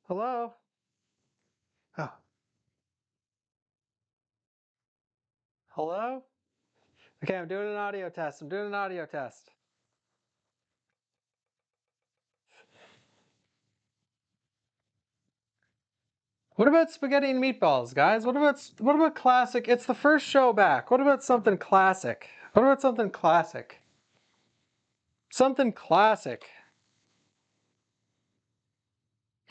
Hello? Oh, hello? Okay, I'm doing an audio test. I'm doing an audio test. What about spaghetti and meatballs, guys? What about classic? It's the first show back. What about something classic? What about something classic? Something classic.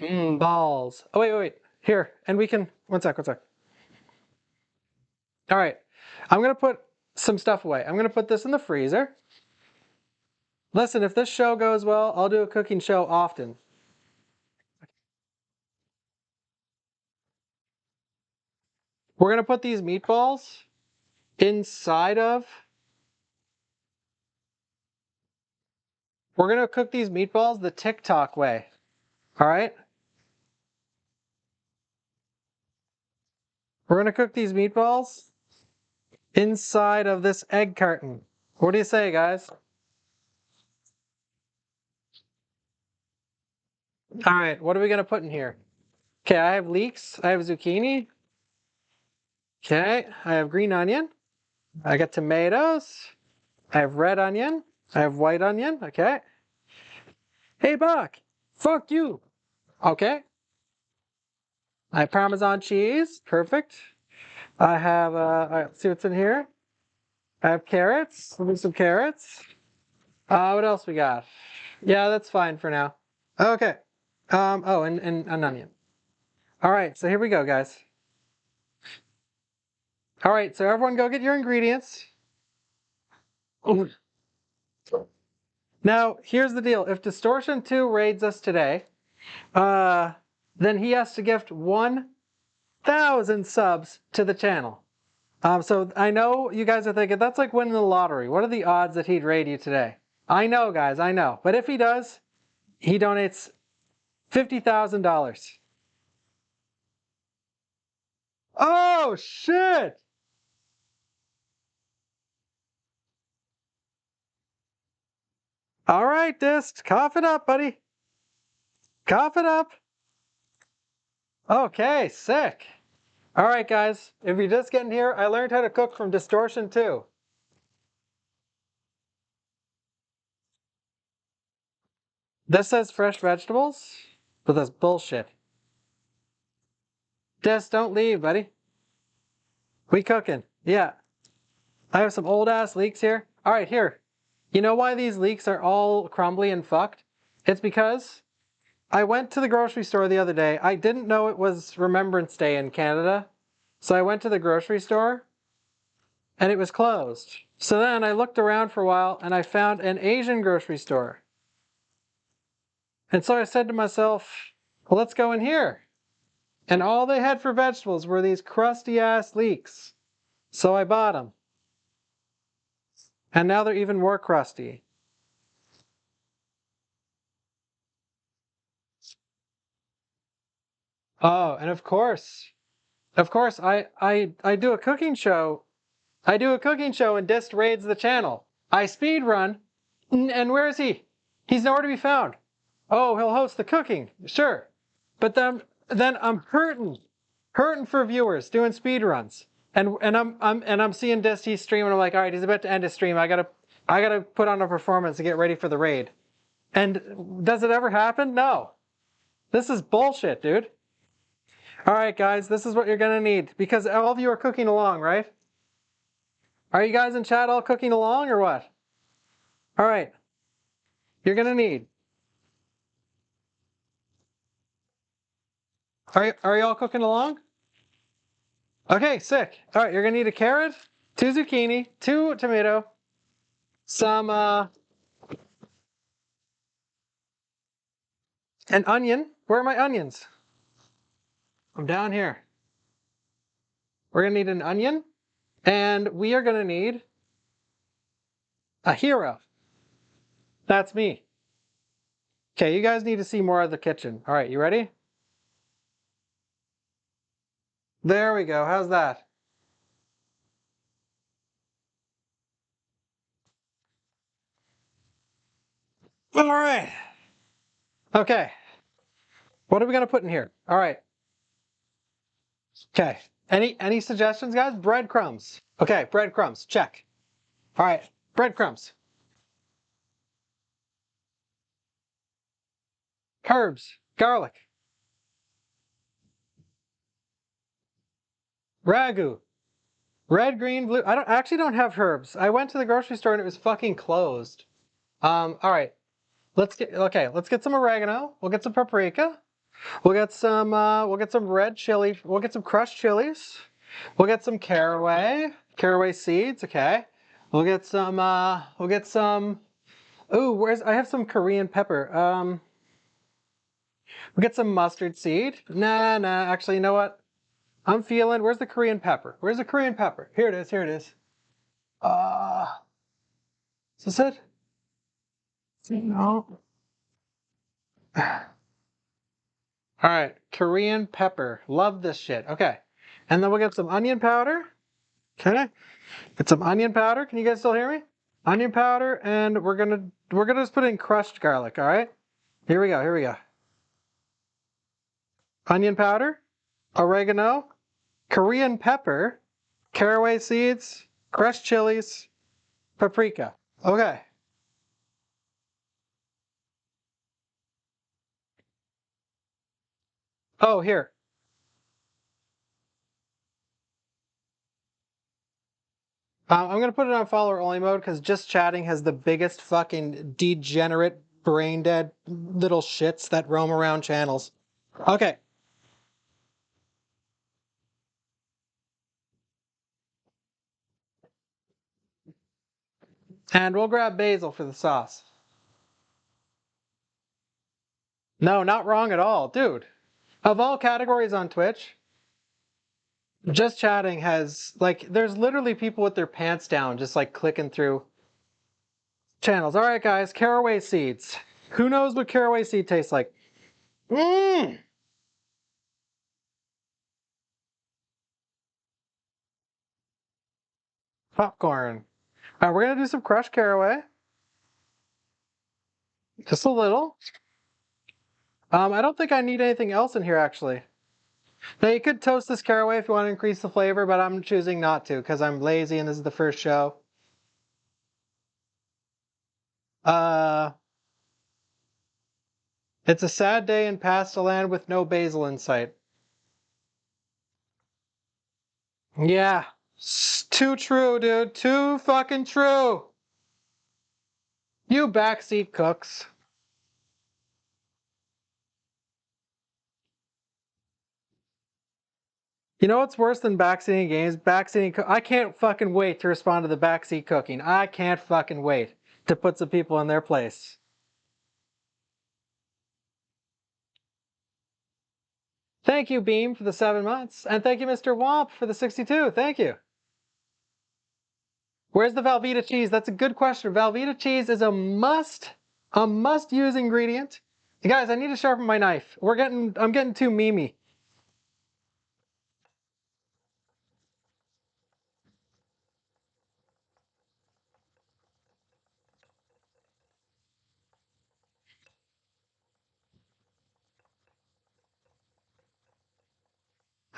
Balls. Oh, wait. Here, and we can. One sec. All right. I'm going to put some stuff away. I'm going to put this in the freezer. Listen, if this show goes well, I'll do a cooking show often. We're going to put these meatballs inside of. We're going to cook these meatballs the TikTok way. All right? We're going to cook these meatballs inside of this egg carton. What do you say, guys? All right, what are we going to put in here? Okay, I have leeks. I have zucchini. Okay, I have green onion. I got tomatoes. I have red onion. I have white onion. Okay. Hey, Buck. Fuck you. Okay. I have Parmesan cheese. Perfect. I have, all right, let's see what's in here. I have carrots. Let me some carrots. What else we got? Yeah, that's fine for now. Okay. Oh, and an onion. All right, so here we go, guys. All right, so everyone go get your ingredients. Now, here's the deal. If Distortion 2 raids us today, then he has to gift 1,000 subs to the channel. So I know you guys are thinking, that's like winning the lottery. What are the odds that he'd raid you today? I know, guys, I know. But if he does, he donates $50,000. Oh, shit! All right, Dist, cough it up, buddy. Cough it up. Okay, sick. All right, guys, if you're just getting here, I learned how to cook from Distortion 2. This says fresh vegetables, but that's bullshit. Just don't leave, buddy. We cooking. Yeah. I have some old ass leeks here. All right, here. You know why these leeks are all crumbly and fucked? It's because I went to the grocery store the other day. I didn't know it was Remembrance Day in Canada. So I went to the grocery store and it was closed. So then I looked around for a while and I found an Asian grocery store. And so I said to myself, well, let's go in here. And all they had for vegetables were these crusty ass leeks. So I bought them. And now they're even more crusty. Oh, and of course, I do a cooking show. I do a cooking show and Dist raids the channel. I speed run, and where is he? He's nowhere to be found. Oh, he'll host the cooking, sure. But then I'm hurting for viewers doing speed runs. And I'm seeing Dist, he's streaming. I'm like, all right, he's about to end his stream. I gotta put on a performance to get ready for the raid. And does it ever happen? No. This is bullshit, dude. All right, guys, this is what you're gonna need because all of you are cooking along, right? Are you guys in chat all cooking along or what? All right, you're gonna need. Are you all cooking along? Okay, sick. All right, you're gonna need a carrot, 2 zucchini, 2 tomato, some an onion. Where are my onions? I'm down here. We're gonna need an onion, and we are gonna need a hero. That's me. Okay, you guys need to see more of the kitchen. All right, you ready? There we go. How's that? All right. Okay. What are we gonna put in here? All right. Okay. Any suggestions, guys? Breadcrumbs. Okay, breadcrumbs. Check. All right, breadcrumbs. Herbs, garlic, ragu, red, green, blue. I actually don't have herbs. I went to the grocery store and it was fucking closed. All right. Let's get some oregano. We'll get some paprika. We'll get some red chili. We'll get some crushed chilies. We'll get some caraway seeds, okay. We'll get some ooh, I have some Korean pepper. We'll get some mustard seed. Nah, actually, you know what? Where's the Korean pepper? Where's the Korean pepper? Here it is. Uh, is this it? No. All right, Korean pepper. Love this shit. Okay. And then we'll get some onion powder. Okay. Get some onion powder. Can you guys still hear me? Onion powder, and we're gonna just put in crushed garlic, all right? Here we go. Onion powder, oregano, Korean pepper, caraway seeds, crushed chilies, paprika. Okay. Oh, here. I'm gonna put it on follower only mode because just chatting has the biggest fucking degenerate, brain dead little shits that roam around channels. Okay, and we'll grab basil for the sauce. No, not wrong at all, dude. Of all categories on Twitch, just chatting has like there's literally people with their pants down just like clicking through channels. All right, guys, caraway seeds. Who knows what caraway seed tastes like? Mmm. Popcorn. All right, we're gonna do some crushed caraway. Just a little. I don't think I need anything else in here actually. Now you could toast this caraway if you want to increase the flavor, but I'm choosing not to because I'm lazy and this is the first show. Uh, it's a sad day in pasta land with no basil in sight. Yeah, too true, dude. Too fucking true. You backseat cooks. You know what's worse than backseating games? I can't fucking wait to respond to the backseat cooking. I can't fucking wait to put some people in their place. Thank you, Beam, for the 7 months. And thank you, Mr. Womp, for the 62. Thank you. Where's the Velveeta cheese? That's a good question. Velveeta cheese is a must use ingredient. You guys, I need to sharpen my knife. I'm getting too memey.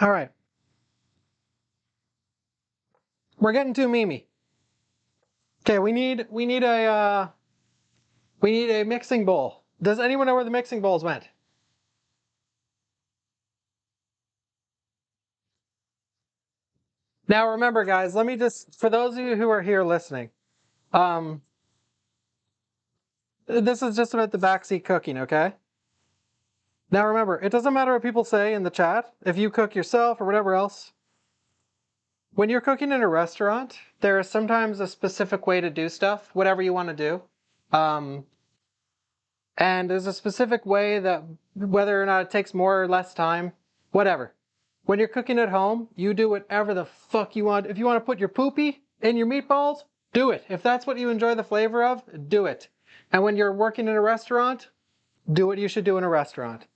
All right. We're getting too memey. Okay, we need a mixing bowl. Does anyone know where the mixing bowls went? Now remember, guys, let me just for those of you who are here listening, um, this is just about the backseat cooking, okay? Now remember, it doesn't matter what people say in the chat. If you cook yourself or whatever else, when you're cooking in a restaurant, there is sometimes a specific way to do stuff, whatever you want to do. And there's a specific way that whether or not it takes more or less time, whatever. When you're cooking at home, you do whatever the fuck you want. If you want to put your poopy in your meatballs, do it. If that's what you enjoy the flavor of, do it. And when you're working in a restaurant, do what you should do in a restaurant.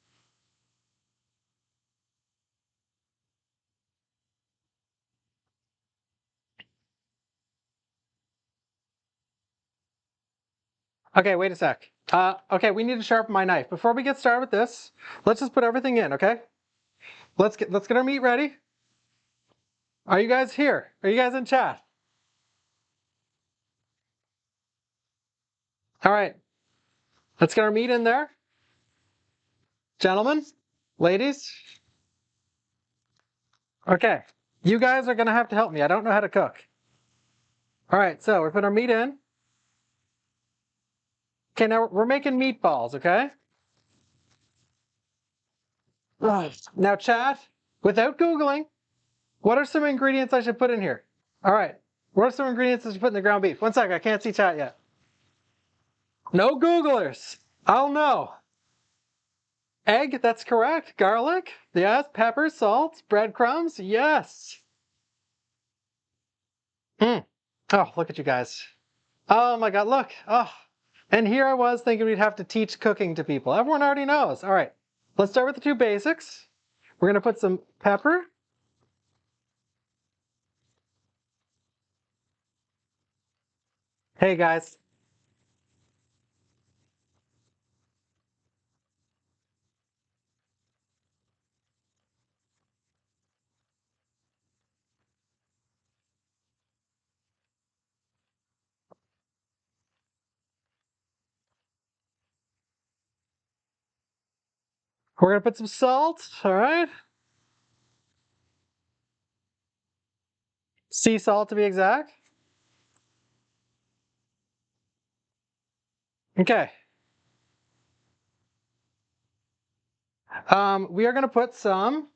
Okay, wait a sec. Okay, we need to sharpen my knife. Before we get started with this, let's just put everything in, okay? Let's get our meat ready. Are you guys here? Are you guys in chat? All right, let's get our meat in there. Gentlemen, ladies. Okay, you guys are gonna have to help me. I don't know how to cook. All right, so we're putting our meat in. Okay, now we're making meatballs, okay? Now chat, without Googling, what are some ingredients I should put in here? All right, what are some ingredients I should put in the ground beef? One sec, I can't see chat yet. No Googlers. I'll know. Egg, that's correct. Garlic, yes. Pepper, salt, breadcrumbs, yes. Oh, look at you guys. Oh my God, look. Oh, and here I was thinking we'd have to teach cooking to people. Everyone already knows. All right, let's start with the two basics. We're gonna put some pepper. Hey guys. We're gonna put some salt, all right? Sea salt to be exact. Okay. We are gonna put some.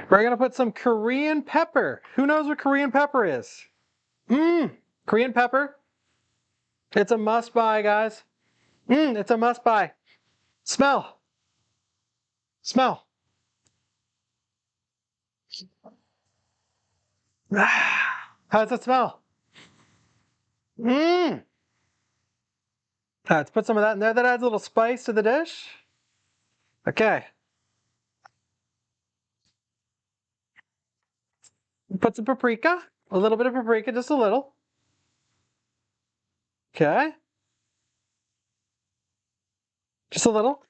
We're gonna put some Korean pepper. Who knows what Korean pepper is? Korean pepper. It's a must buy, guys. It's a must buy. Smell. Smell. How does it smell? Let's put some of that in there. That adds a little spice to the dish. Okay. Put some paprika. A little bit of paprika, just a little. Okay. Just a little.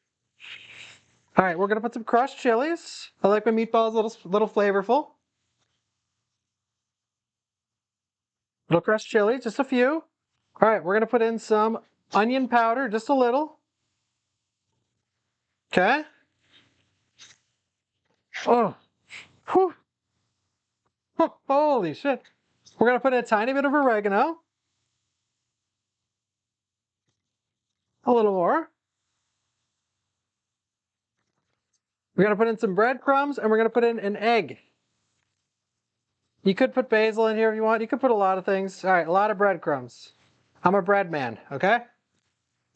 All right, we're gonna put some crushed chilies. I like my meatballs little flavorful. Little crushed chili, just a few. All right, we're gonna put in some onion powder, just a little. Okay. Oh, whew. Holy shit. We're gonna put in a tiny bit of oregano. A little more. We're gonna put in some breadcrumbs and we're gonna put in an egg. You could put basil in here if you want. You could put a lot of things. All right, a lot of breadcrumbs. I'm a bread man, okay?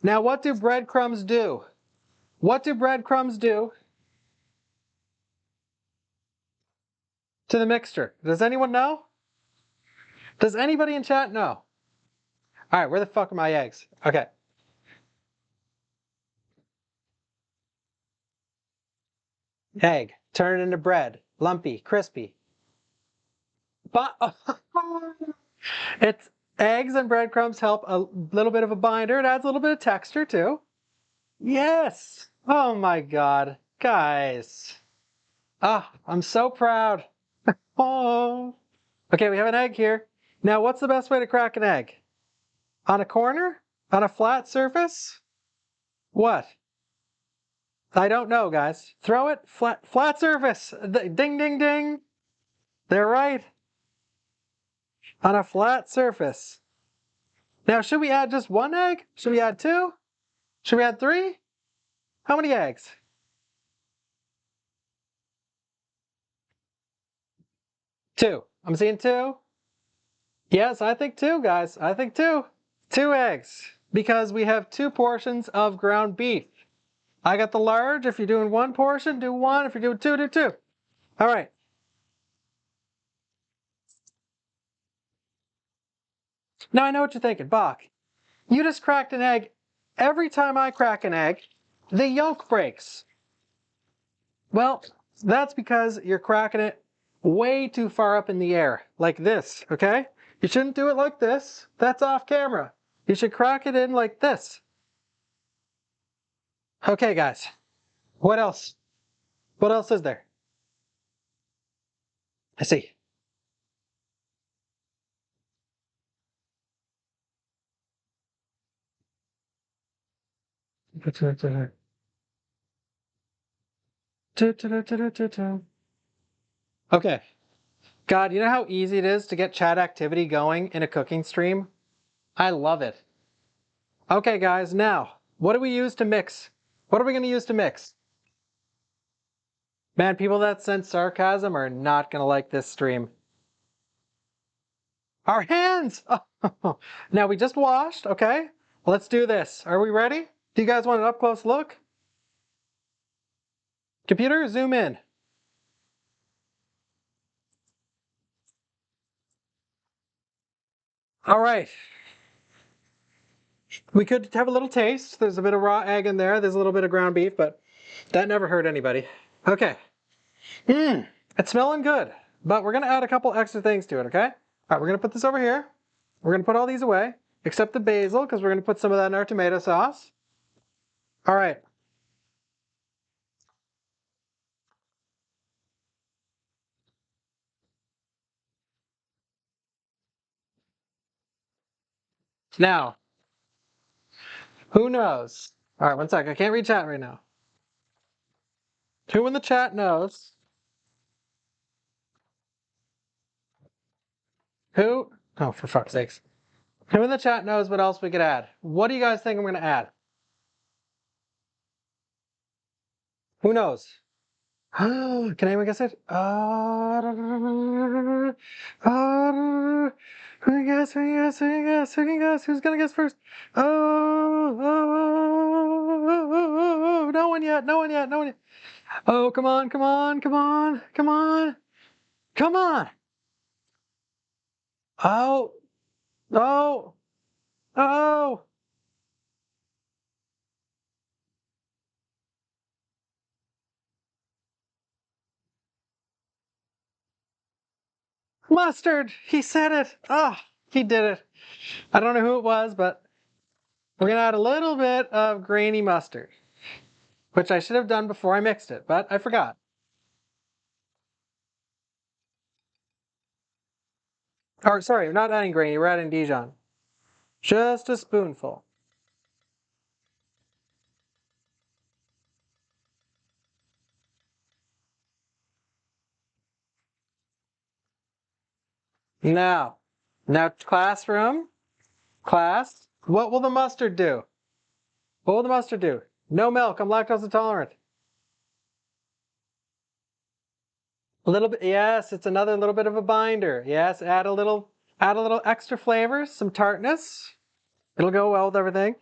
Now, what do breadcrumbs do? What do breadcrumbs do to the mixture? Does anyone know? Does anybody in chat know? All right, where the fuck are my eggs? Okay. Egg, turn it into bread, lumpy, crispy. But it's eggs and breadcrumbs help a little bit of a binder. It adds a little bit of texture too. Yes. Oh my God, guys. Ah, I'm so proud. Oh. Okay, we have an egg here. Now, what's the best way to crack an egg? On a corner? On a flat surface? What? I don't know, guys. Throw it flat surface. Ding, ding, ding. They're right. On a flat surface. Now, should we add just one egg? Should we add two? Should we add three? How many eggs? Two. I'm seeing two. Yes, I think two, guys. I think two. Two eggs. Because we have two portions of ground beef. I got the large. If you're doing one portion, do one. If you're doing two, do two. All right. Now I know what you're thinking, Bach. You just cracked an egg. Every time I crack an egg, the yolk breaks. Well, that's because you're cracking it way too far up in the air, like this, okay? You shouldn't do it like this. That's off camera. You should crack it in like this. Okay, guys. What else? What else is there? I see. Okay. God, you know how easy it is to get chat activity going in a cooking stream? I love it. Okay, guys, now, what do we use to mix? What are we going to use to mix? Man, people that sense sarcasm are not going to like this stream. Our hands! Oh. Now, we just washed, okay? Let's do this. Are we ready? Do you guys want an up-close look? Computer, zoom in. All right. We could have a little taste. There's a bit of raw egg in there. There's a little bit of ground beef, but that never hurt anybody. Okay. It's smelling good, but we're going to add a couple extra things to it, okay? All right, we're going to put this over here. We're going to put all these away, except the basil, because we're going to put some of that in our tomato sauce. All right. Now, who knows? All right, one sec. I can't read chat right now. Who in the chat knows? Who? Oh, for fuck's sakes. Who in the chat knows what else we could add? What do you guys think I'm going to add? Who knows? Can anyone guess it? Who can guess? Who can guess? Who can guess? Who can guess? Who's gonna guess first? No one yet. No one yet. No one yet. Oh, come on, come on, come on, come on, come on. Oh, oh, oh. Mustard. He said it. Oh, he did it. I don't know who it was, but we're gonna add a little bit of grainy mustard, which I should have done before I mixed it, but I forgot. Or sorry, we're not adding grainy, we're adding Dijon. Just a spoonful. Now, classroom, class, what will the mustard do? What will the mustard do? No milk, I'm lactose intolerant. A little bit, yes, it's another little bit of a binder. Yes, add a little extra flavor, some tartness. It'll go well with everything.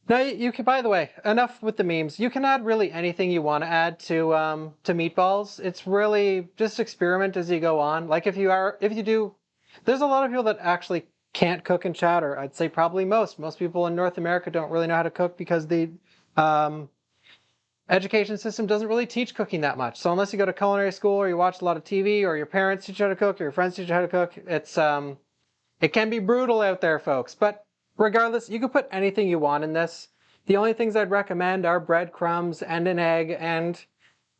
Now you can, by the way, enough with the memes. You can add really anything you want to add to meatballs. It's really just experiment as you go on. Like if you do, there's a lot of people that actually can't cook in chat, or I'd say probably most. Most people in North America don't really know how to cook because the education system doesn't really teach cooking that much. So unless you go to culinary school or you watch a lot of TV or your parents teach you how to cook or your friends teach you how to cook, it can be brutal out there, folks. But regardless, you can put anything you want in this. The only things I'd recommend are breadcrumbs and an egg, and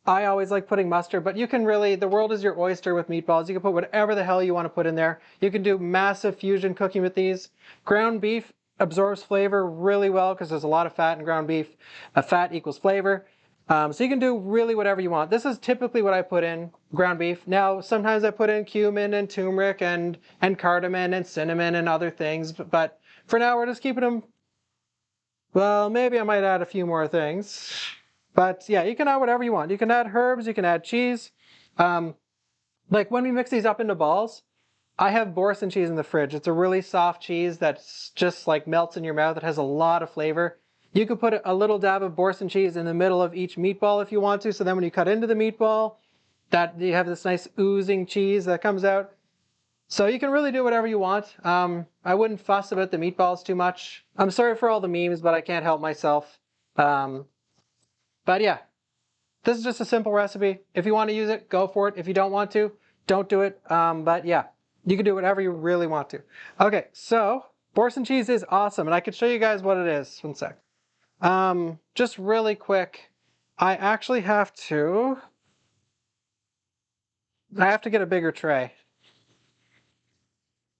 I always like putting mustard, but you can really, the world is your oyster with meatballs. You can put whatever the hell you want to put in there. You can do massive fusion cooking with these. Ground beef absorbs flavor really well because there's a lot of fat in ground beef. Fat equals flavor. So you can do really whatever you want. This is typically what I put in ground beef. Now, sometimes I put in cumin and turmeric and cardamom and cinnamon and other things. But for now, we're just keeping them. Well, maybe I might add a few more things. But yeah, you can add whatever you want. You can add herbs, you can add cheese. Like when we mix these up into balls, I have Boursin cheese in the fridge. It's a really soft cheese that's just like melts in your mouth. It has a lot of flavor. You could put a little dab of Boursin cheese in the middle of each meatball if you want to. So then when you cut into the meatball, that you have this nice oozing cheese that comes out. So you can really do whatever you want. I wouldn't fuss about the meatballs too much. I'm sorry for all the memes, but I can't help myself. But yeah, this is just a simple recipe. If you want to use it, go for it. If you don't want to, don't do it. But yeah, you can do whatever you really want to. Okay, so Boursin cheese is awesome, and I could show you guys what it is. One sec. Just really quick, I actually have to get a bigger tray.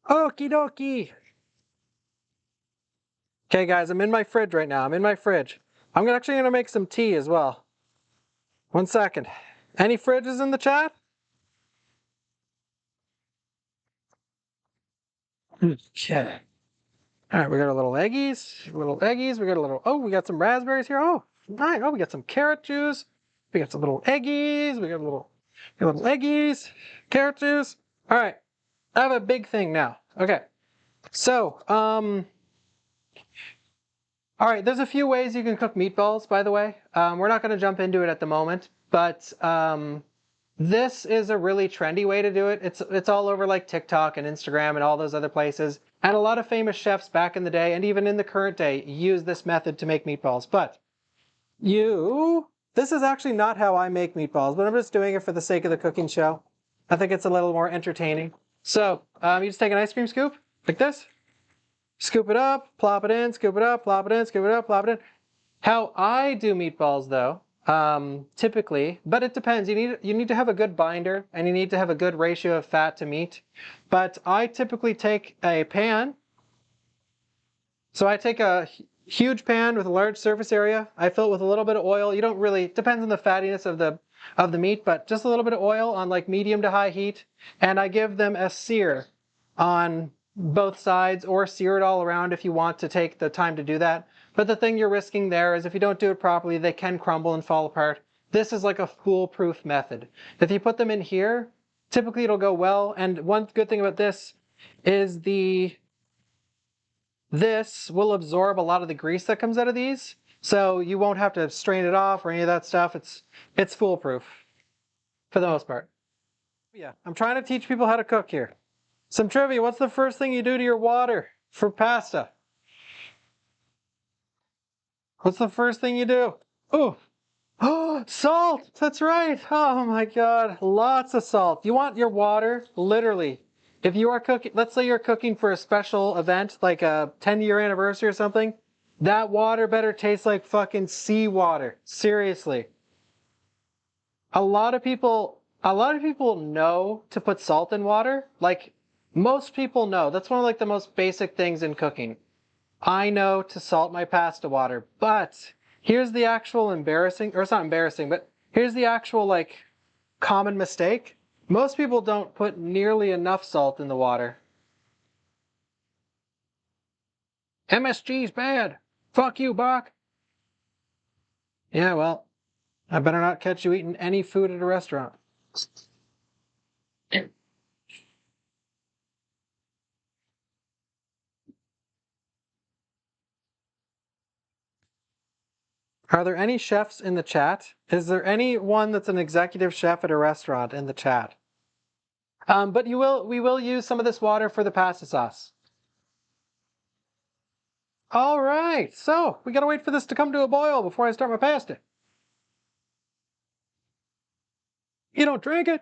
Okie dokie. Okay, guys, I'm in my fridge right now. I'm in my fridge. I'm actually gonna make some tea as well. One second. Any fridges in the chat? Okay. All right, we got a little eggies, We got a little, oh, we got some raspberries here. Oh, nice. Oh, we got some carrot juice. We got some little eggies. We got little eggies, carrot juice. All right, I have a big thing now. Okay, so, all right, there's a few ways you can cook meatballs, by the way. We're not going to jump into it at the moment, but this is a really trendy way to do it. It's all over like TikTok and Instagram and all those other places. And a lot of famous chefs back in the day and even in the current day use this method to make meatballs. But this is actually not how I make meatballs, but I'm just doing it for the sake of the cooking show. I think it's a little more entertaining. So you just take an ice cream scoop like this. Scoop it up, plop it in, scoop it up, plop it in, scoop it up, plop it in. How I do meatballs though, typically, but it depends. You need to have a good binder and you need to have a good ratio of fat to meat. But I typically take a pan. So I take a huge pan with a large surface area. I fill it with a little bit of oil. You don't really, depends on the fattiness of the meat, but just a little bit of oil on like medium to high heat. And I give them a sear on both sides, or sear it all around if you want to take the time to do that. But the thing you're risking there is if you don't do it properly, they can crumble and fall apart. This is like a foolproof method. If you put them in here, typically it'll go well. And one good thing about this is this will absorb a lot of the grease that comes out of these. So you won't have to strain it off or any of that stuff. It's foolproof for the most part. Yeah, I'm trying to teach people how to cook here. Some trivia, what's the first thing you do to your water for pasta? What's the first thing you do? Oh, salt, that's right. Oh my God, lots of salt. You want your water, literally, if you are cooking, let's say you're cooking for a special event, like a 10-year anniversary or something, that water better taste like fucking seawater. Seriously. A lot of people know to put salt in water. Like, most people know. That's one of like the most basic things in cooking. I know to salt my pasta water, but here's the actual embarrassing, or it's not embarrassing, but here's the actual like common mistake. Most people don't put nearly enough salt in the water. MSG's bad. Fuck you, Bach. Yeah, well, I better not catch you eating any food at a restaurant. Are there any chefs in the chat? Is there anyone that's an executive chef at a restaurant in the chat? But we will use some of this water for the pasta sauce. All right, so we gotta wait for this to come to a boil before I start my pasta. You don't drink it.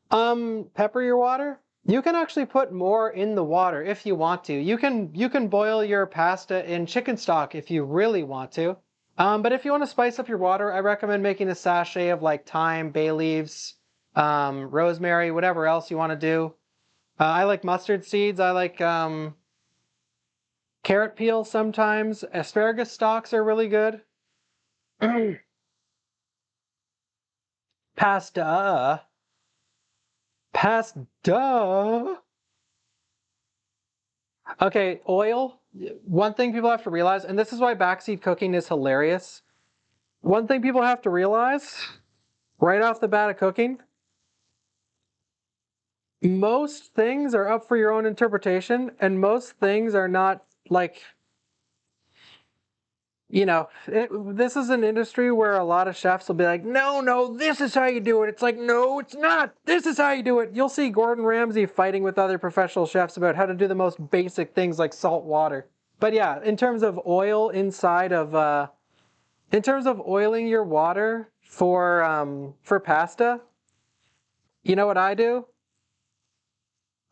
Pepper your water. You can actually put more in the water if you want to. You can boil your pasta in chicken stock if you really want to. But if you want to spice up your water, I recommend making a sachet of like thyme, bay leaves, rosemary, whatever else you want to do. I like mustard seeds. I like carrot peel sometimes. Asparagus stalks are really good. Pasta. Pasta. Okay, oil. One thing people have to realize, and this is why backseat cooking is hilarious. One thing people have to realize right off the bat of cooking, most things are up for your own interpretation, and most things are not like, this is an industry where a lot of chefs will be like, no, this is how you do it. It's like, no, it's not. This is how you do it. You'll see Gordon Ramsay fighting with other professional chefs about how to do the most basic things like salt water. But yeah, in terms of oil inside of, in terms of oiling your water for pasta, you know what I do?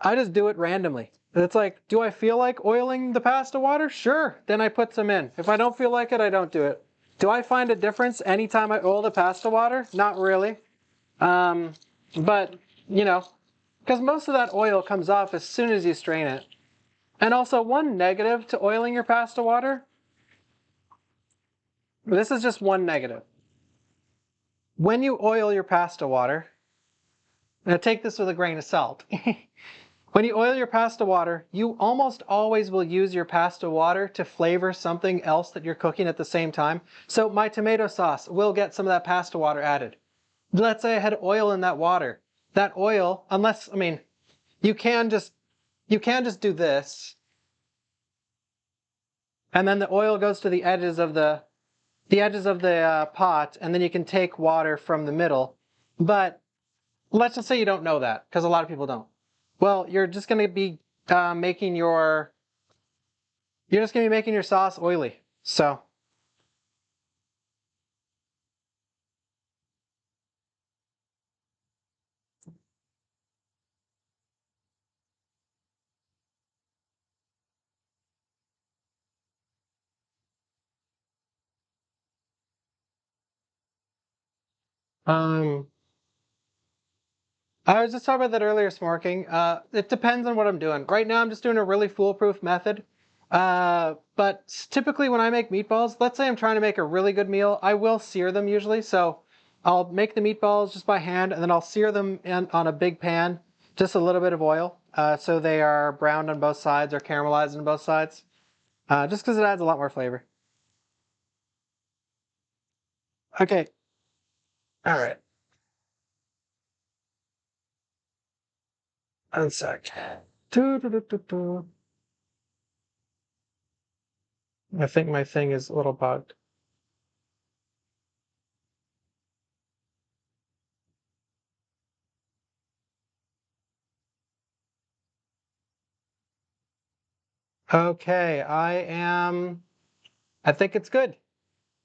I just do it randomly. It's like, do I feel like oiling the pasta water? Sure, then I put some in. If I don't feel like it, I don't do it. Do I find a difference anytime I oil the pasta water? Not really. But, you know, because most of that oil comes off as soon as you strain it. And also, one negative to oiling your pasta water, this is just one negative. When you oil your pasta water, now take this with a grain of salt. When you oil your pasta water, you almost always will use your pasta water to flavor something else that you're cooking at the same time. So my tomato sauce will get some of that pasta water added. Let's say I had oil in that water. That oil, unless, I mean, you can just do this, and then the oil goes to the edges of the pot, and then you can take water from the middle. But let's just say you don't know that, because a lot of people don't. Well, you're just going to be making your sauce oily. So, um, I was just talking about that earlier, smoking. It depends on what I'm doing. Right now, I'm just doing a really foolproof method. But typically when I make meatballs, let's say I'm trying to make a really good meal, I will sear them usually. So I'll make the meatballs just by hand, and then I'll sear them on a big pan, just a little bit of oil, so they are browned on both sides or caramelized on both sides, just because it adds a lot more flavor. Okay, all right. One sec. Doo-doo-doo-doo-doo. I think my thing is a little bugged. Okay, I think it's good.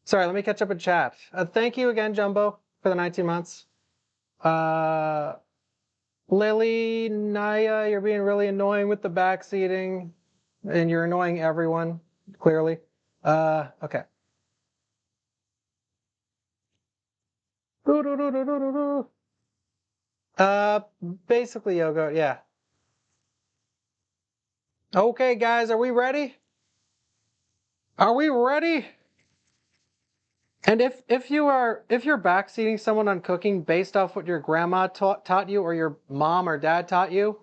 Sorry, let me catch up in chat. Thank you again, Jumbo, for the 19 months. Uh, Lily, Naya, you're being really annoying with the backseating, and you're annoying everyone, clearly. Okay. Uh, Basically, Yogo, yeah. Okay, guys, are we ready? Are we ready? And if you're backseating someone on cooking based off what your grandma taught you or your mom or dad taught you,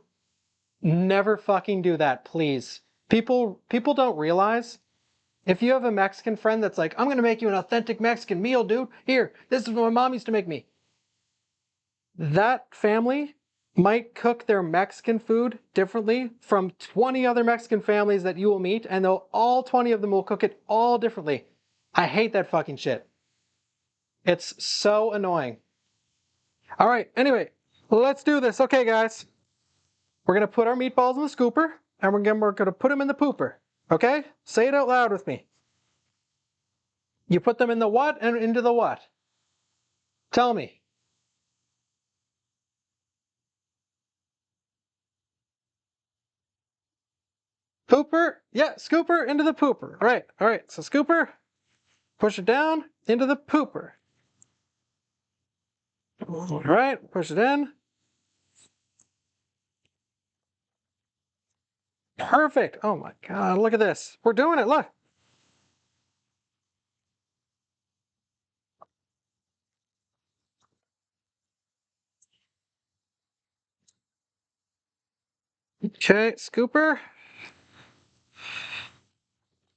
never fucking do that, please. People don't realize, if you have a Mexican friend that's like, I'm gonna make you an authentic Mexican meal, dude. Here, this is what my mom used to make me. That family might cook their Mexican food differently from 20 other Mexican families that you will meet, and all 20 of them will cook it all differently. I hate that fucking shit. It's so annoying. All right, anyway, let's do this. Okay, guys. We're going to put our meatballs in the scooper, and we're going to put them in the pooper. Okay? Say it out loud with me. You put them in the what and into the what? Tell me. Pooper? Yeah, scooper into the pooper. All right. So scooper, push it down into the pooper. All right, push it in. Perfect. Oh my God, look at this. We're doing it, look. Okay, scooper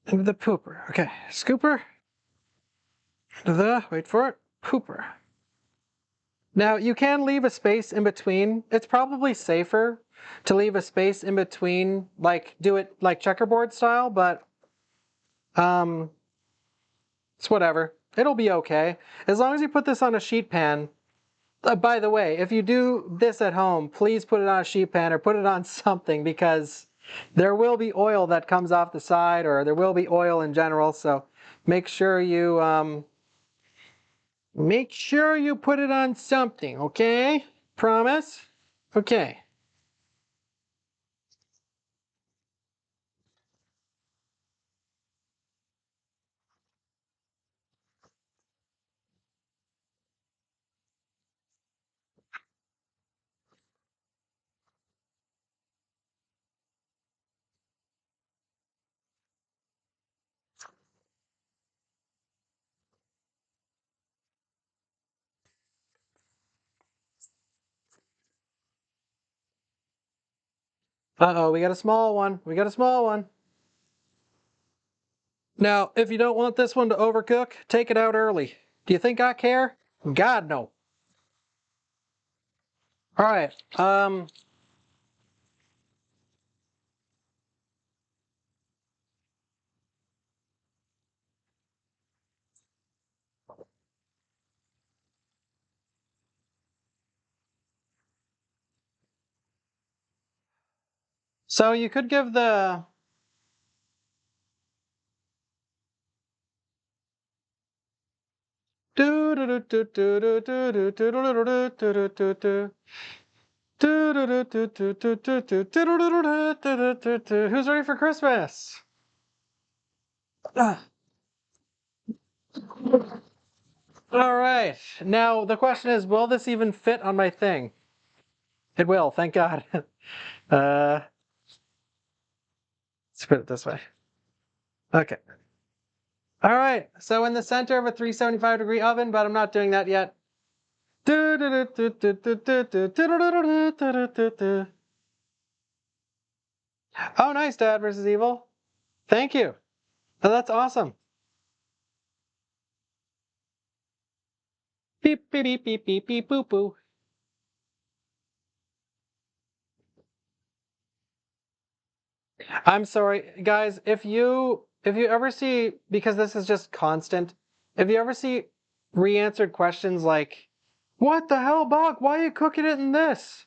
into the pooper. Okay, scooper into the, wait for it, pooper. Now, you can leave a space in between. It's probably safer to leave a space in between, like do it like checkerboard style, but um, it's whatever. It'll be okay. As long as you put this on a sheet pan. By the way, if you do this at home, please put it on a sheet pan or put it on something, because there will be oil that comes off the side, or there will be oil in general. So make sure you put it on something, okay? Promise? Okay. Uh-oh, we got a small one. We got a small one. Now, if you don't want this one to overcook, take it out early. Do you think I care? God, no. All right. So you could give the... Who's ready for Christmas? All right. Now the question is, will this even fit on my thing? It will, thank God. Let's put it this way. Okay. All right. So in the center of a 375-degree oven, but I'm not doing that yet. Oh, nice, Dad versus Evil. Thank you. Oh, that's awesome. Beep, beep, beep, beep, beep, beep, boo, boo. I'm sorry, guys, if you ever see, because this is just constant, if you ever see re-answered questions like, what the hell, Bach? Why are you cooking it in this?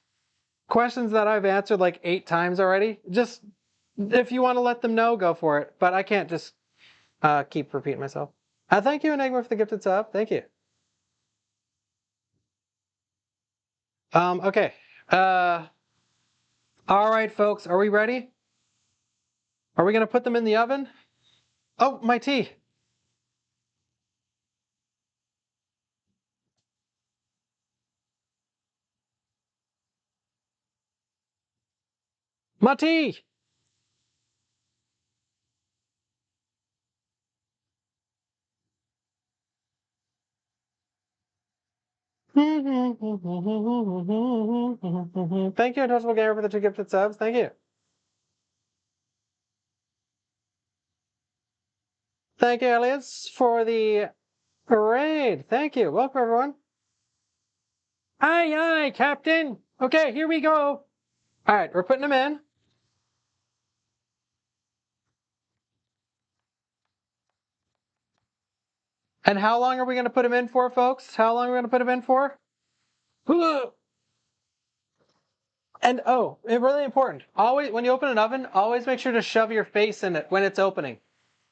Questions that I've answered like 8 times already. Just, if you want to let them know, go for it. But I can't just keep repeating myself. Thank you, Enigma, for the gifted sub. Thank you. Okay. All right, folks, are we ready? Are we gonna put them in the oven? Oh, my tea. My tea. Thank you, Untouchable Gamer, for the 2 gifted subs. Thank you. Thank you, Elias, for the raid. Thank you. Welcome, everyone. Aye, aye, Captain. Okay, here we go. All right, we're putting them in. And how long are we going to put them in for, folks? How long are we going to put them in for? And oh, it's really important. Always, when you open an oven, always make sure to shove your face in it when it's opening.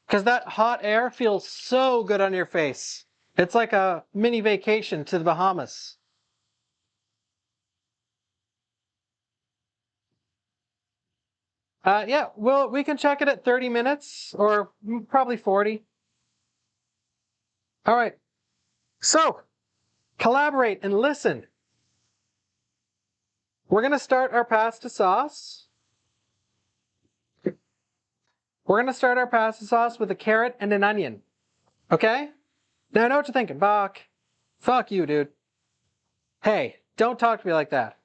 Because that hot air feels so good on your face. It's like a mini vacation to the Bahamas. Yeah, well, we can check it at 30 minutes or probably 40. All right. So, collaborate and listen. We're going to start our pasta sauce. We're going to start our pasta sauce with a carrot and an onion. Okay? Now I know what you're thinking. Bach, fuck you, dude. Hey, don't talk to me like that.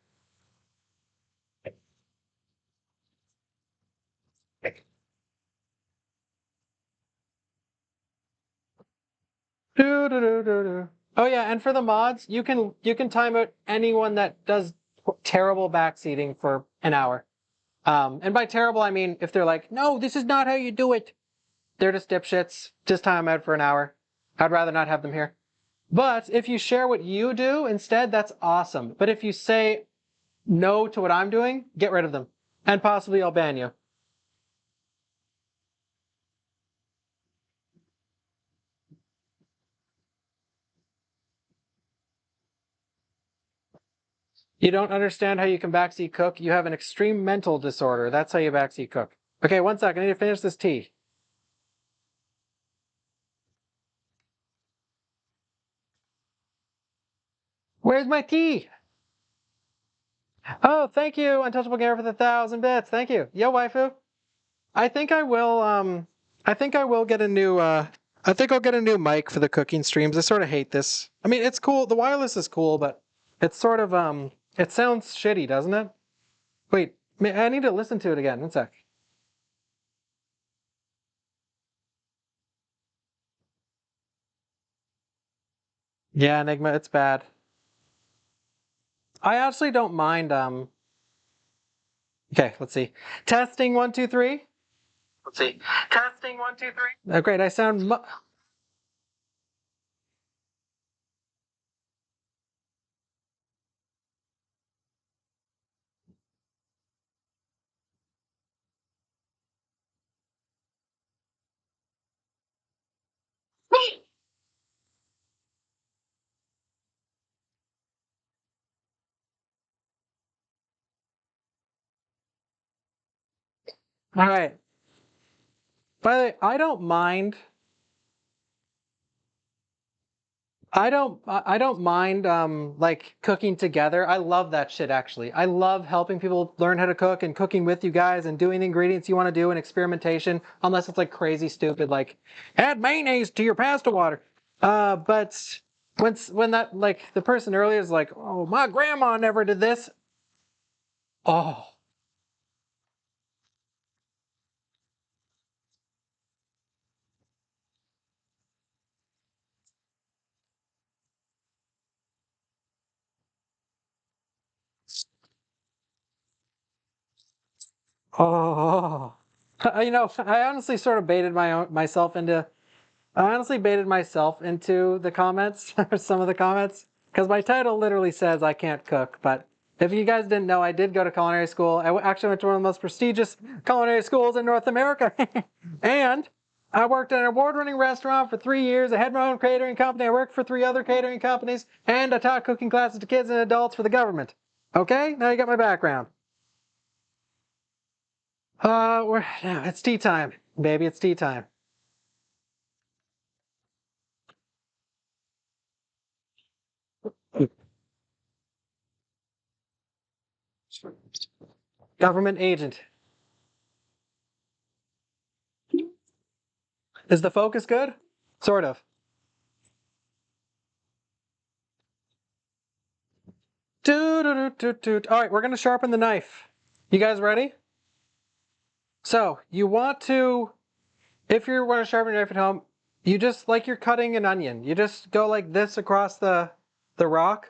Oh yeah, and for the mods, you can time out anyone that does terrible backseating for an hour. And by terrible, I mean if they're like, no, this is not how you do it. They're just dipshits. Just time them out for an hour. I'd rather not have them here. But if you share what you do instead, that's awesome. But if you say no to what I'm doing, get rid of them. And possibly I'll ban you. You don't understand how you can backseat cook? You have an extreme mental disorder. That's how you backseat cook. Okay, one sec. I need to finish this tea. Where's my tea? Oh, thank you, Untouchable Gamer, for the 1,000 bits. Thank you. Yo, waifu. I think I will, I think I will get a new, I think I'll get a new mic for the cooking streams. I sort of hate this. I mean, it's cool. The wireless is cool, but it's sort of, it sounds shitty, doesn't it? Wait, I need to listen to it again. One sec. Yeah, Enigma, it's bad. I actually don't mind. Okay, let's see. Testing 1, 2, 3. Let's see. Testing 1, 2, 3. Great. I sound. All right. By the way, I don't mind. I don't mind like cooking together. I love that shit actually. I love helping people learn how to cook and cooking with you guys and doing the ingredients you want to do and experimentation, unless it's like crazy stupid like add mayonnaise to your pasta water. But when that like the person earlier is like, "Oh, my grandma never did this." Oh. Oh. I honestly sort of baited myself into I honestly baited myself into the comments, or some of the comments, because my title literally says I can't cook. But if you guys didn't know, I did go to culinary school. I actually went to one of the most prestigious culinary schools in North America. And I worked in an award-winning restaurant for 3 years. I had my own catering company. I worked for 3 other catering companies. And I taught cooking classes to kids and adults for the government. Okay, now you got my background. It's tea time, baby. It's tea time. Government agent. Is the focus good? Sort of. All right, we're going to sharpen the knife. You guys ready? So you want to, if you want to sharpen your knife at home, you just like you're cutting an onion. You just go like this across the rock.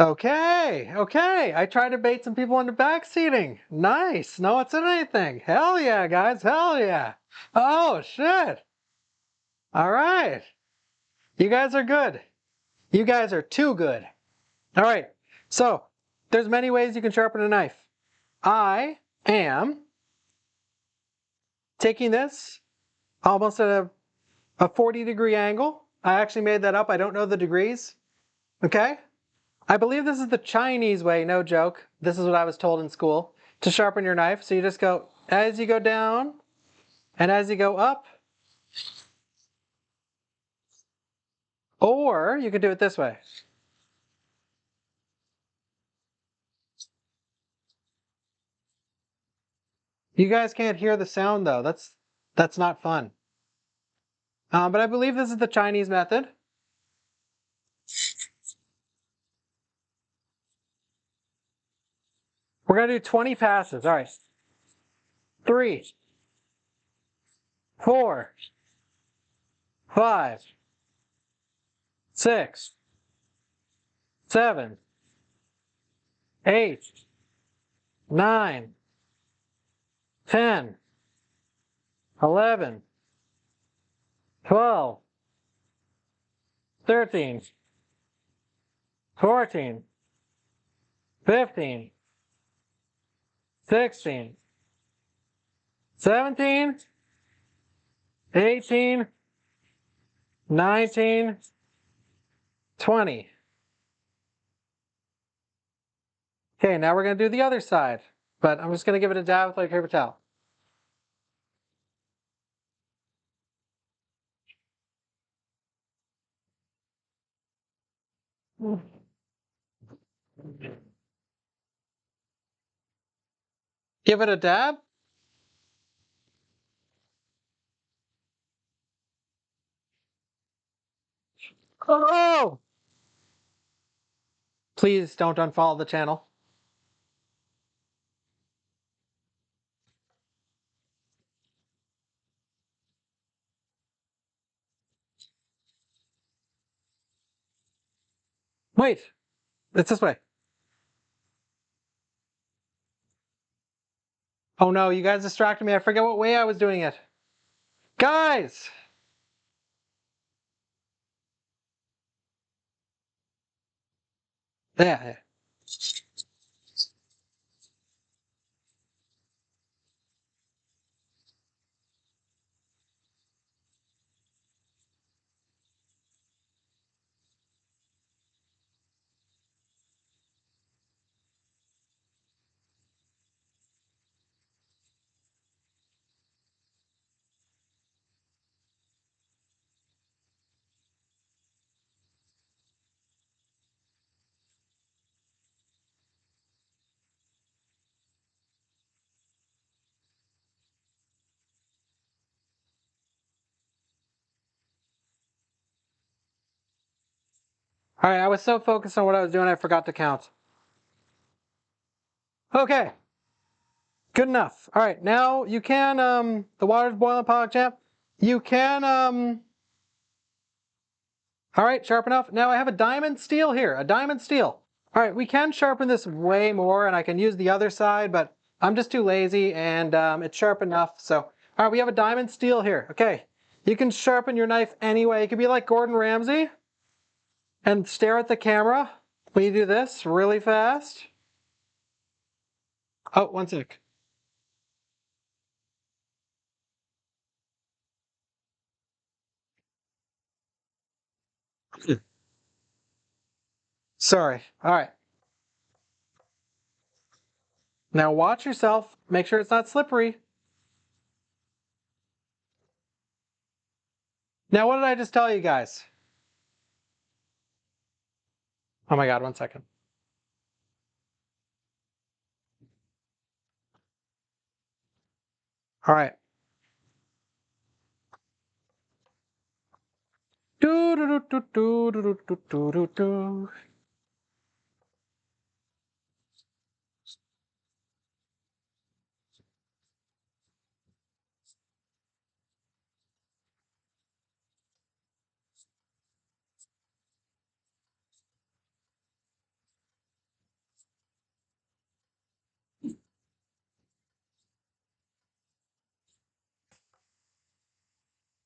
Okay, okay. I tried to bait some people into backseating. Nice. No, it's in anything. Hell yeah, guys. Hell yeah. Oh shit. All right. You guys are good. You guys are too good. All right. So there's many ways you can sharpen a knife. I am taking this almost at a 40-degree angle. I actually made that up. I don't know the degrees. Okay? I believe this is the Chinese way, no joke. This is what I was told in school to sharpen your knife. So you just go as you go down and as you go up. Or you could do it this way. You guys can't hear the sound though. That's not fun. But I believe this is the Chinese method. We're gonna do 20 passes. All right. 3, 4, 5, 6, 7, 8, 9, 10, 11, 12, 13, 14, 15, 16, 17, 18, 19, 20. Okay, now we're going to do the other side, but I'm just going to give it a dab with like a paper towel. Give it a dab. Oh! Please don't unfollow the channel. Wait, it's this way. Oh no, you guys distracted me. I forget what way I was doing it. Guys! Yeah. All right, I was so focused on what I was doing, I forgot to count. Okay, good enough. All right, now you can, the water's boiling, PogChamp. You can, all right, sharp enough. Now I have a diamond steel here, a diamond steel. All right, we can sharpen this way more, and I can use the other side, but I'm just too lazy, and it's sharp enough. So, all right, we have a diamond steel here. Okay, you can sharpen your knife anyway. You could be like Gordon Ramsay and stare at the camera when you do this really fast. Oh, one sec. Sorry. All right. Now watch yourself. Make sure it's not slippery. Now, what did I just tell you guys? Oh my God, one second. All right. Do do do do do do do do do do.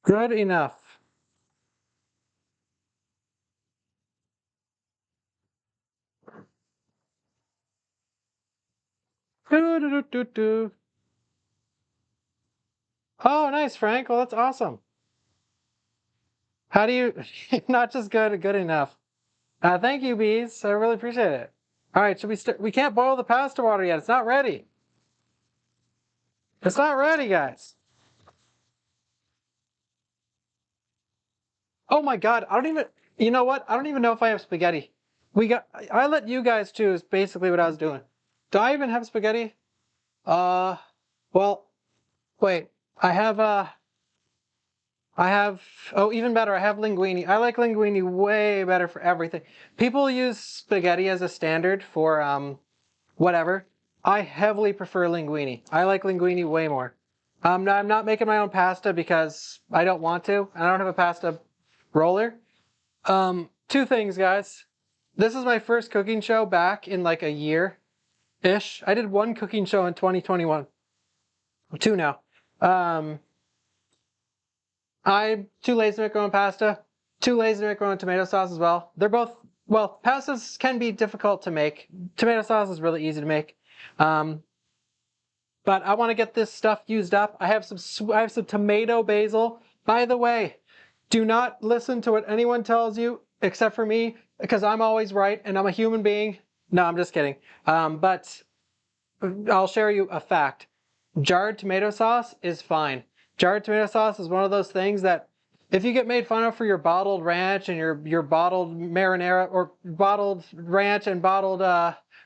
Good enough. Do do do do do. Oh, nice, Frank. Well, that's awesome. How do you, not just good enough. Thank you, bees. I really appreciate it. All right, should we start? We can't boil the pasta water yet. It's not ready. It's not ready, guys. Oh my God, I don't even, you know what? I don't even know if I have spaghetti. I let you guys choose basically what I was doing. Do I even have spaghetti? Uh, well, wait, I have, oh, even better, I have linguine. I like linguine way better for everything. People use spaghetti as a standard for, whatever. I heavily prefer linguine. I like linguine way more. I'm not making my own pasta because I don't want to. I don't have a pasta roller. Two things, guys. This is my first cooking show back in like a year-ish. I did one cooking show in 2021. Two now. Um, I'm too lazy to make my own pasta. Too lazy to make my own tomato sauce as well. They're both, well, pastas can be difficult to make. Tomato sauce is really easy to make. Um, but I want to get this stuff used up. I have some tomato basil. By the way, do not listen to what anyone tells you except for me, because I'm always right and I'm a human being. No, I'm just kidding. But I'll share you a fact. Jarred tomato sauce is fine. Jarred tomato sauce is one of those things that if you get made fun of for your bottled ranch and your bottled marinara or bottled ranch and bottled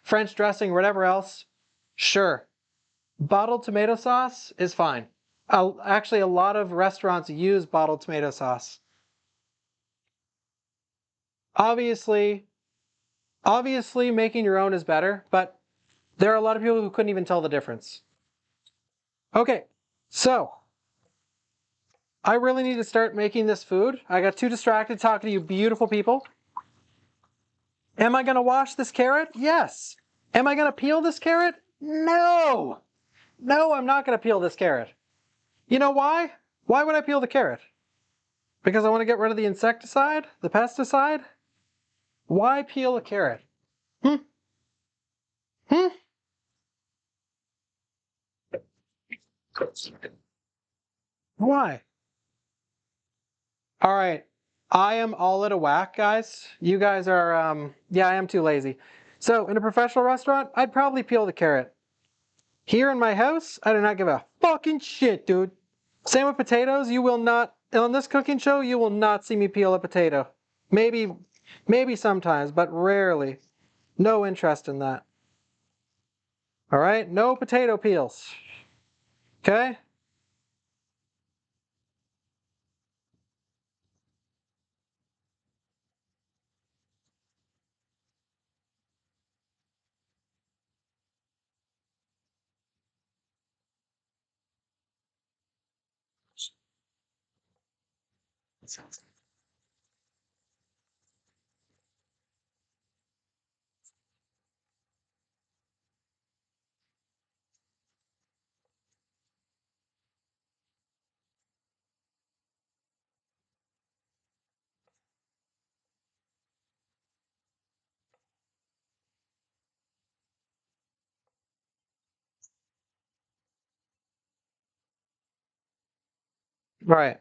French dressing or whatever else, sure. Bottled tomato sauce is fine. Actually, a lot of restaurants use bottled tomato sauce. Obviously, obviously making your own is better, but there are a lot of people who couldn't even tell the difference. Okay, so I really need to start making this food. I got too distracted talking to you beautiful people. Am I gonna wash this carrot? Yes. Am I gonna peel this carrot? No. No, I'm not gonna peel this carrot. You know why? Why would I peel the carrot? Because I want to get rid of the insecticide? The pesticide? Why peel a carrot? Hmm? Hmm? Why? All right. I am all out of whack, guys. You guys are, yeah, I am too lazy. So, in a professional restaurant, I'd probably peel the carrot. Here in my house, I do not give a fucking shit, dude. Same with potatoes. You will not, on this cooking show, you will not see me peel a potato. Maybe, maybe sometimes, but rarely. No interest in that. All right? No potato peels. Okay? Right.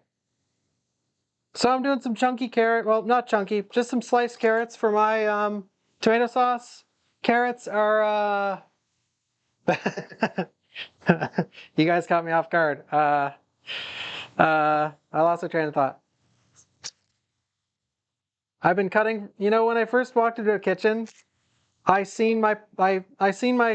So I'm doing some chunky carrot. Well, not chunky, just some sliced carrots for my tomato sauce. Carrots are. You guys caught me off guard. I lost my train of thought. I've been cutting. You know, when I first walked into a kitchen, I seen my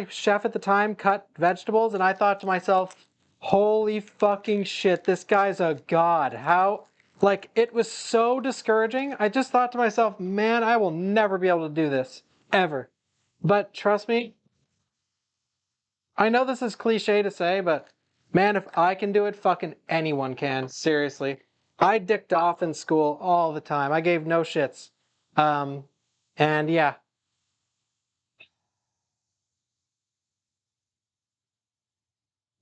chef at the time cut vegetables, and I thought to myself, "Holy fucking shit, this guy's a god." How like it was so discouraging. I just thought to myself, "Man, I will never be able to do this ever." But trust me, I know this is cliche to say, but man, if I can do it, fucking anyone can. Seriously. I dicked off in school all the time. I gave no shits. Um, and yeah,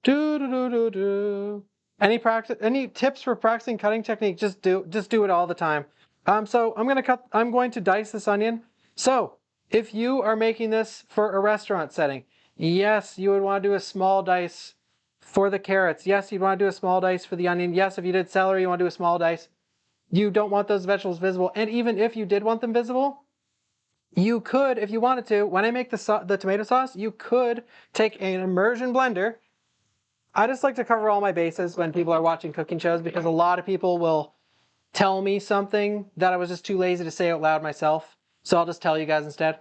do do do do do. Any practice? Any tips for practicing cutting technique? Just do it all the time. So I'm going to dice this onion. So if you are making this for a restaurant setting, yes, you would want to do a small dice for the carrots. Yes, you'd want to do a small dice for the onion. Yes, if you did celery, you want to do a small dice. You don't want those vegetables visible. And even if you did want them visible, you could, if you wanted to, when I make the tomato sauce, you could take an immersion blender. I just like to cover all my bases when people are watching cooking shows because a lot of people will tell me something that I was just too lazy to say out loud myself. So I'll just tell you guys instead.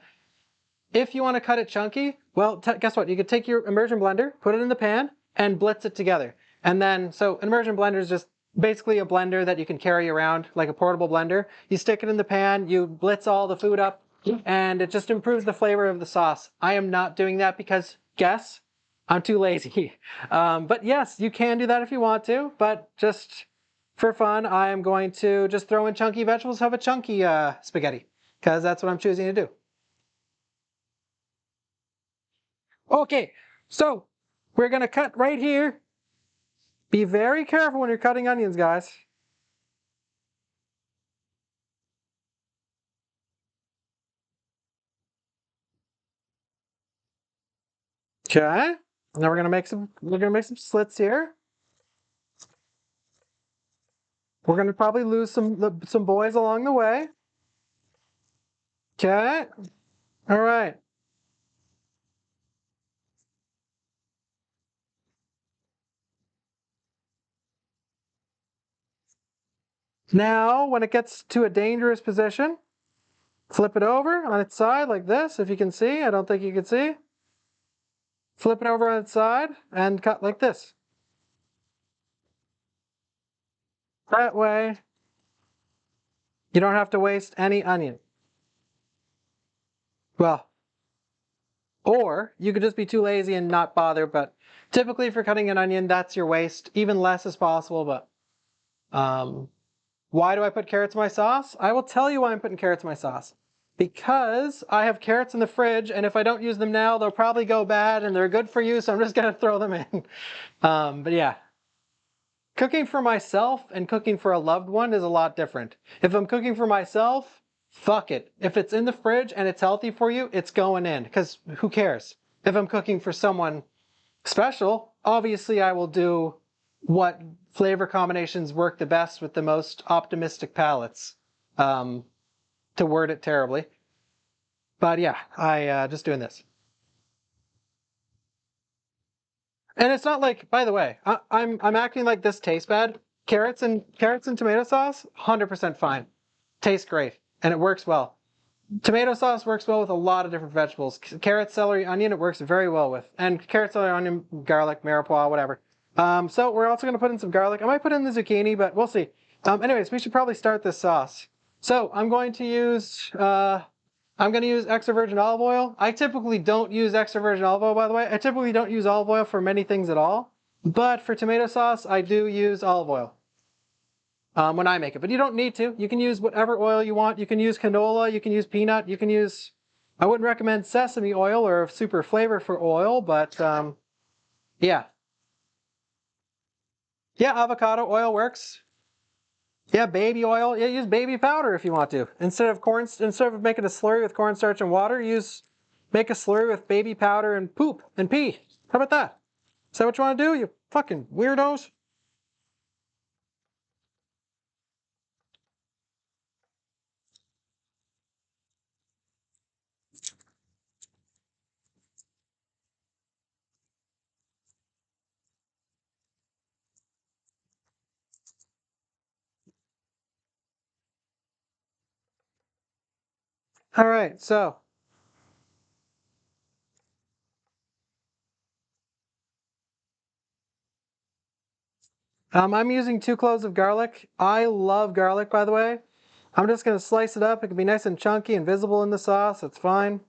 If you want to cut it chunky, well, guess what? You could take your immersion blender, put it in the pan, and blitz it together. And then, so an immersion blender is just basically a blender that you can carry around, like a portable blender. You stick it in the pan, you blitz all the food up, and it just improves the flavor of the sauce. I am not doing that because, guess, I'm too lazy. But yes, you can do that if you want to, but just for fun, I am going to just throw in chunky vegetables, have a chunky spaghetti, because that's what I'm choosing to do. Okay, so we're gonna cut right here. Be very careful when you're cutting onions, guys. Okay. Now we're gonna make some slits here. We're gonna probably lose some boys along the way. Okay. All right. Now, when it gets to a dangerous position, flip it over on its side like this, if you can see. I don't think you can see. Flip it over on its side and cut like this. That way, you don't have to waste any onion. Well, or you could just be too lazy and not bother, but typically if you're cutting an onion, that's your waste. Even less is possible, but why do I put carrots in my sauce? I will tell you why I'm putting carrots in my sauce. Because I have carrots in the fridge, and if I don't use them now, they'll probably go bad, and they're good for you, so I'm just gonna throw them in. But yeah. Cooking for myself and cooking for a loved one is a lot different. If I'm cooking for myself, fuck it. If it's in the fridge and it's healthy for you, it's going in, because who cares? If I'm cooking for someone special, obviously I will do what flavor combinations work the best with the most optimistic palates, to word it terribly. But yeah, I just doing this. And it's not like, by the way, I'm acting like this tastes bad. Carrots and tomato sauce, 100% fine. Tastes great, and it works well. Tomato sauce works well with a lot of different vegetables. Carrot, celery, onion, it works very well with. And carrot, celery, onion, garlic, mirepoix, whatever. So we're also going to put in some garlic. I might put in the zucchini, but we'll see. Anyways, we should probably start this sauce. So I'm going to use extra virgin olive oil. I typically don't use extra virgin olive oil, by the way. I typically don't use olive oil for many things at all. But for tomato sauce, I do use olive oil when I make it. But you don't need to. You can use whatever oil you want. You can use canola. You can use peanut. You can use... I wouldn't recommend sesame oil or super flavor for oil, but yeah. Yeah, avocado oil works. Yeah, baby oil. Yeah, use baby powder if you want to. Instead of making a slurry with cornstarch and water, make a slurry with baby powder and poop and pee. How about that? Is that what you want to do, you fucking weirdos? All right, so I'm using 2 cloves of garlic. I love garlic, by the way. I'm just gonna slice it up. It can be nice and chunky and visible in the sauce. It's fine.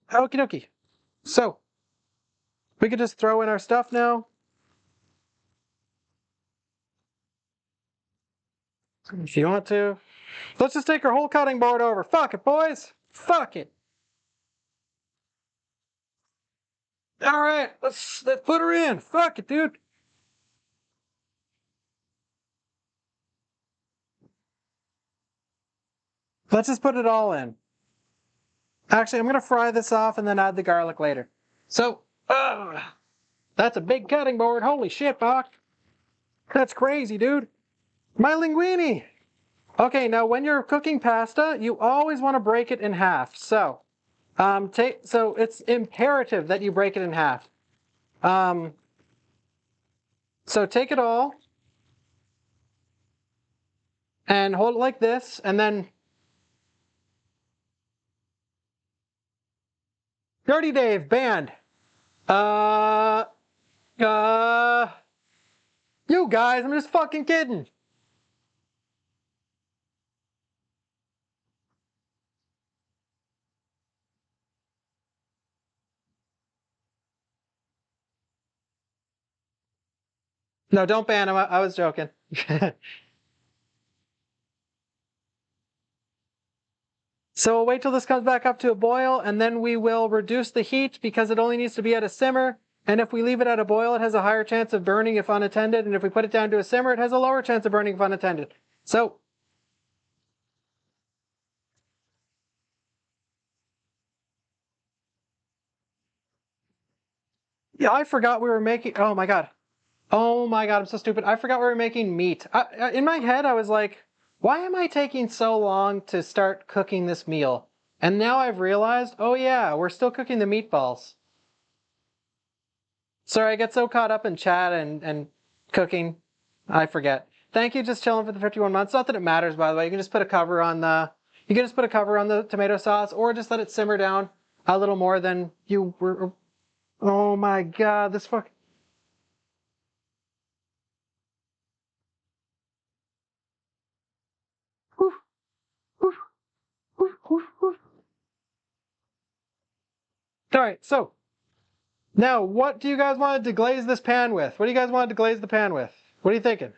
Okie dokie. So we could just throw in our stuff now. If you want to. Let's just take our whole cutting board over. Fuck it, boys. Fuck it. All right, let's put her in. Fuck it, dude. Let's just put it all in. Actually, I'm gonna fry this off and then add the garlic later. So, that's a big cutting board. Holy shit, Doc. That's crazy, dude. My linguine. Okay, now when you're cooking pasta, you always want to break it in half. So, so it's imperative that you break it in half. Um, so take it all and hold it like this, and then Dirty Dave banned. Uh, uh, you guys, I'm just fucking kidding. No, don't ban him. I was joking. So we'll wait till this comes back up to a boil, and then we will reduce the heat because it only needs to be at a simmer. And if we leave it at a boil, it has a higher chance of burning if unattended. And if we put it down to a simmer, it has a lower chance of burning if unattended. So, yeah, I forgot we were making. Oh my god. Oh my god, I'm so stupid. I forgot we were making meat. In my head, I was like, why am I taking so long to start cooking this meal? And now I've realized, oh yeah, we're still cooking the meatballs. Sorry, I get so caught up in chat and cooking, I forget. Thank you, just chilling for the 51 months. Not that it matters, by the way. You can just put a cover on the tomato sauce, or just let it simmer down a little more than you were. Oh my god, this fuck. All right, so now what do you guys want to glaze this pan with? What do you guys want to glaze the pan with? What are you thinking?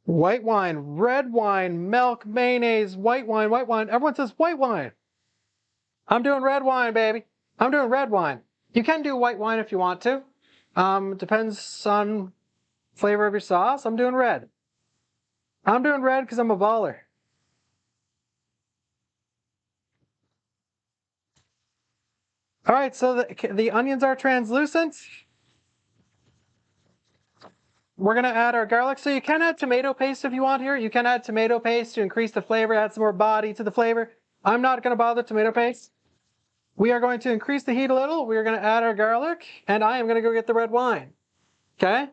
White wine, red wine, milk, mayonnaise, white wine, white wine. Everyone says white wine. I'm doing red wine, baby. I'm doing red wine. You can do white wine if you want to. Depends on flavor of your sauce. I'm doing red. I'm doing red because I'm a baller. All right, so the onions are translucent. We're gonna add our garlic. So you can add tomato paste if you want here. You can add tomato paste to increase the flavor, add some more body to the flavor. I'm not gonna bother tomato paste. We are going to increase the heat a little. We are gonna add our garlic, and I am gonna go get the red wine. Okay?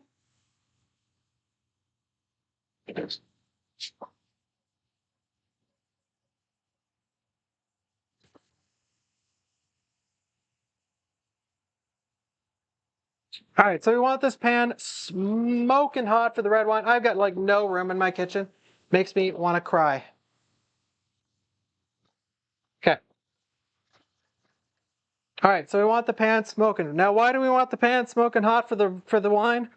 All right, so we want this pan smoking hot for the red wine. I've got like no room in my kitchen. Makes me want to cry. Okay. All right, so we want the pan smoking. Now, why do we want the pan smoking hot for the wine?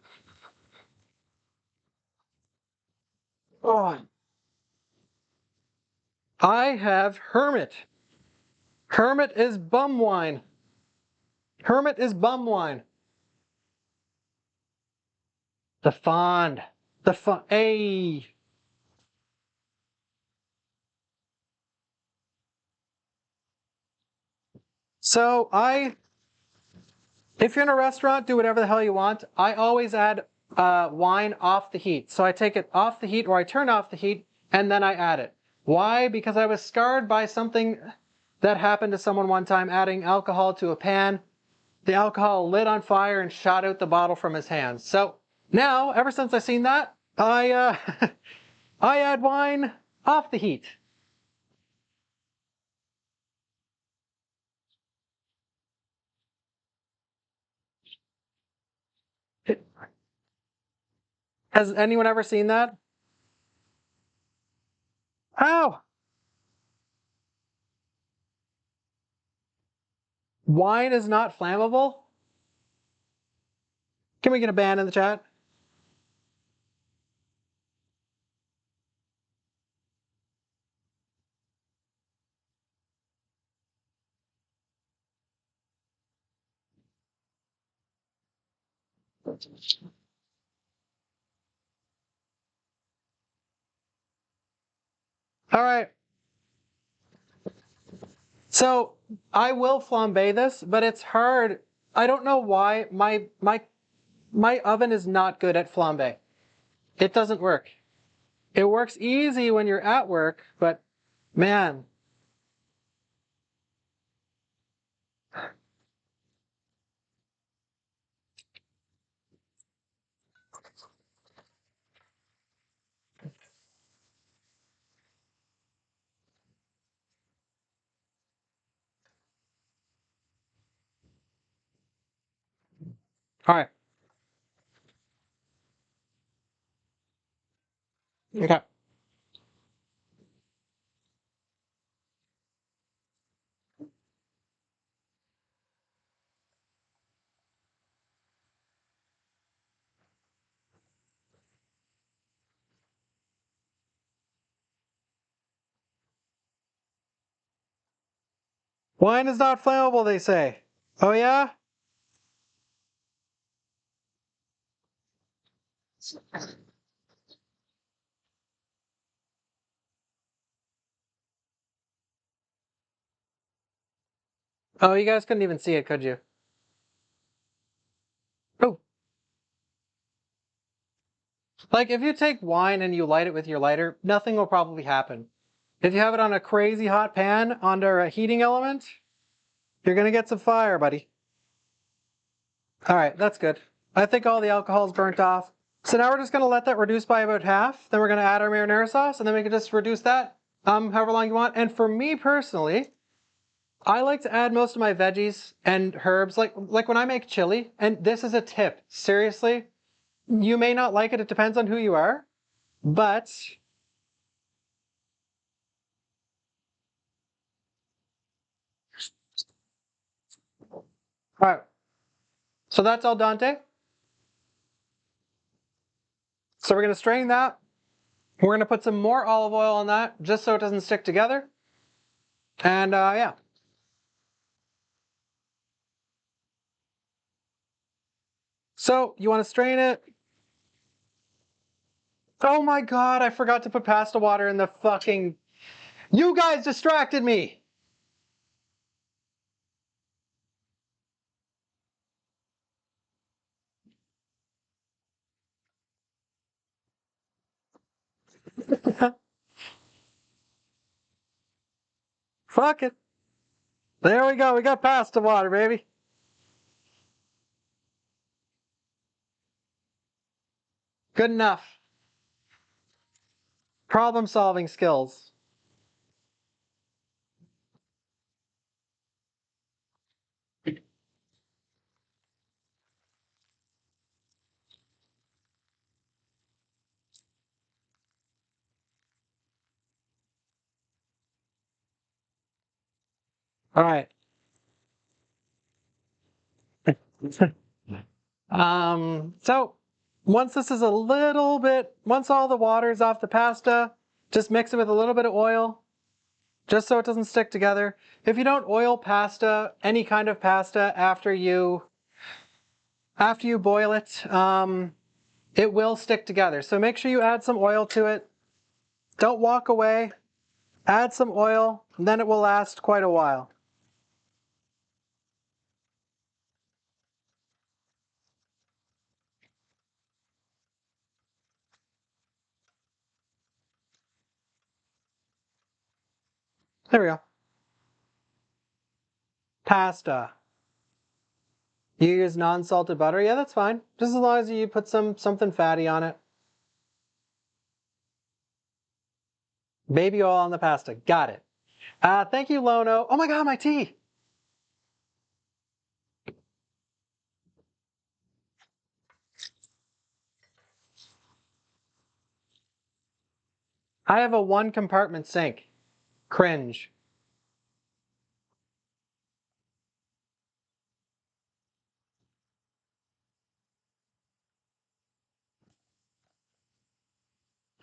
Oh, I have Hermit. Hermit is bum wine. Hermit is bum wine. The fond. The fun. Hey. So if you're in a restaurant, do whatever the hell you want. I always add wine off the heat. So I take it off the heat or I turn off the heat and then I add it. Why? Because I was scarred by something that happened to someone one time adding alcohol to a pan. The alcohol lit on fire and shot out the bottle from his hands. So now, ever since I seen that, I add wine off the heat. Has anyone ever seen that? Ow! Wine is not flammable? Can we get a ban in the chat? All right. So I will flambe this, but it's hard. I don't know why my oven is not good at flambe. It doesn't work. It works easy when you're at work, but man. All right. Okay. Wine is not flammable, they say. Oh yeah? Oh, you guys couldn't even see it, could you? Oh. Like if you take wine and you light it with your lighter, nothing will probably happen. If you have it on a crazy hot pan under a heating element, you're gonna get some fire, buddy. All right, that's good. I think all the alcohol's burnt off. So now we're just gonna let that reduce by about half. Then we're gonna add our marinara sauce, and then we can just reduce that however long you want. And for me personally, I like to add most of my veggies and herbs, like when I make chili. And this is a tip. Seriously, you may not like it. It depends on who you are, but All right. So that's al dente. So we're going to strain that. We're going to put some more olive oil on that just so it doesn't stick together. And yeah. So you want to strain it. Oh my God, I forgot to put pasta water in the fucking... You guys distracted me. Fuck it. There we go. We got pasta water, baby. Good enough. Problem solving skills. All right. So once this is a little bit, once all the water is off the pasta, just mix it with a little bit of oil, just so it doesn't stick together. If you don't oil pasta, any kind of pasta, after you boil it will stick together. So make sure you add some oil to it. Don't walk away. Add some oil, and then it will last quite a while. There we go. Pasta. You use non-salted butter? Yeah, that's fine. Just as long as you put something fatty on it. Baby oil on the pasta. Got it. Thank you, Lono. Oh my God, my tea. I have a one compartment sink. Cringe.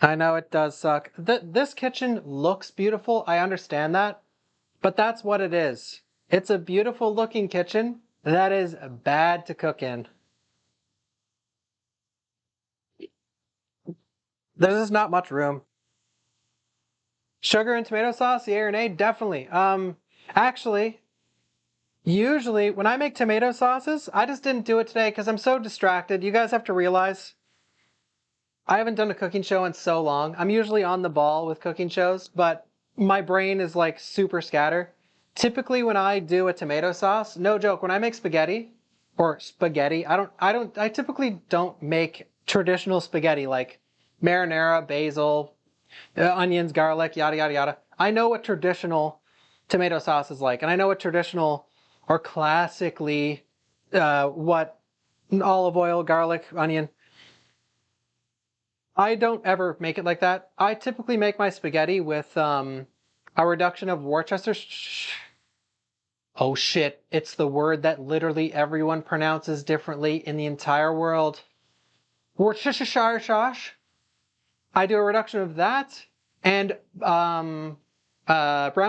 I know it does suck. This kitchen looks beautiful. I understand that. But that's what it is. It's a beautiful looking kitchen that is bad to cook in. There's just not much room. Sugar and tomato sauce, yay or nay? Definitely. Actually, usually when I make tomato sauces, I just didn't do it today because I'm so distracted. You guys have to realize I haven't done a cooking show in so long. I'm usually on the ball with cooking shows, but my brain is like super scatter. Typically when I do a tomato sauce, no joke, when I make spaghetti or spaghetti, I typically don't make traditional spaghetti like marinara, basil, onions, garlic, yada, yada, yada. I know what traditional tomato sauce is like, and I know what traditional or classically what olive oil, garlic, onion. I don't ever make it like that. I typically make my spaghetti with a reduction of Worcester. Oh shit, it's the word that literally everyone pronounces differently in the entire world. Worcestershire. I do a reduction of that and brown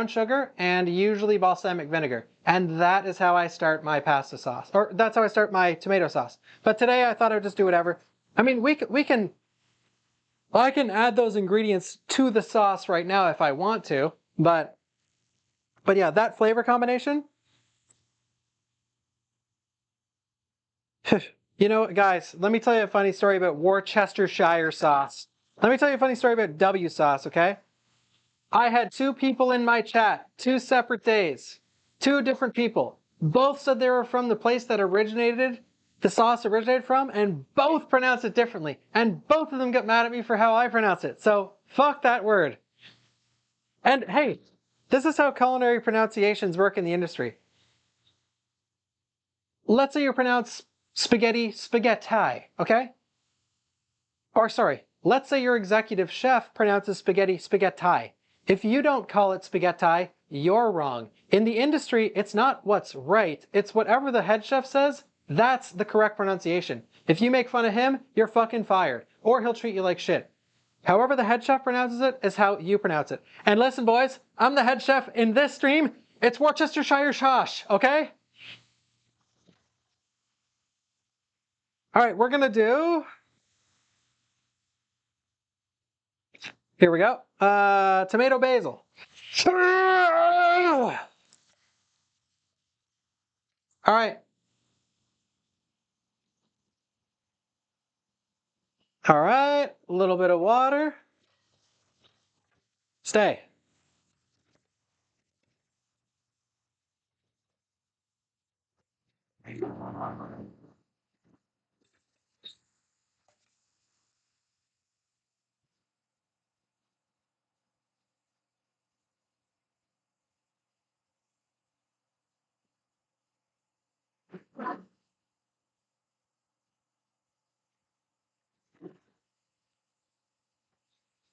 sugar and usually balsamic vinegar. And that is how I start my pasta sauce. Or that's how I start my tomato sauce. But today I thought I would just do whatever. I mean, I can add those ingredients to the sauce right now if I want to, but yeah, that flavor combination. You know, guys, let me tell you a funny story about Worcestershire sauce. Let me tell you a funny story about W sauce, okay? I had two people in my chat, 2 separate days, 2 different people. Both said they were from the place that the sauce originated from, and both pronounced it differently. And both of them got mad at me for how I pronounce it. So, fuck that word. And hey, this is how culinary pronunciations work in the industry. Let's say you pronounce spaghetti, spaghetti, okay? Or sorry, let's say your executive chef pronounces spaghetti, spaghetti. If you don't call it spaghetti, you're wrong. In the industry, it's not what's right. It's whatever the head chef says, that's the correct pronunciation. If you make fun of him, you're fucking fired. Or he'll treat you like shit. However the head chef pronounces it is how you pronounce it. And listen, boys, I'm the head chef in this stream. It's Worcestershire sauce, okay? All right, we're gonna do... Here we go. Tomato basil. All right. All right, a little bit of water. Stay.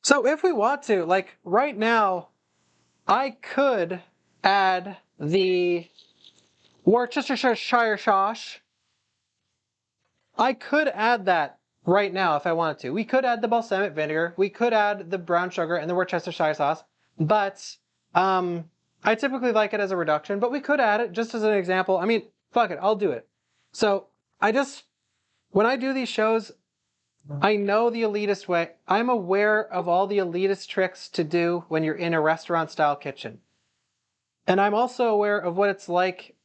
So if we want to, like right now, I could add the Worcestershire sauce. I could add that right now if I wanted to. We could add the balsamic vinegar. We could add the brown sugar and the Worcestershire sauce. But I typically like it as a reduction. But we could add it just as an example. I mean, fuck it, I'll do it. So when I do these shows, I know the elitist way. I'm aware of all the elitist tricks to do when you're in a restaurant-style kitchen. And I'm also aware of what it's like,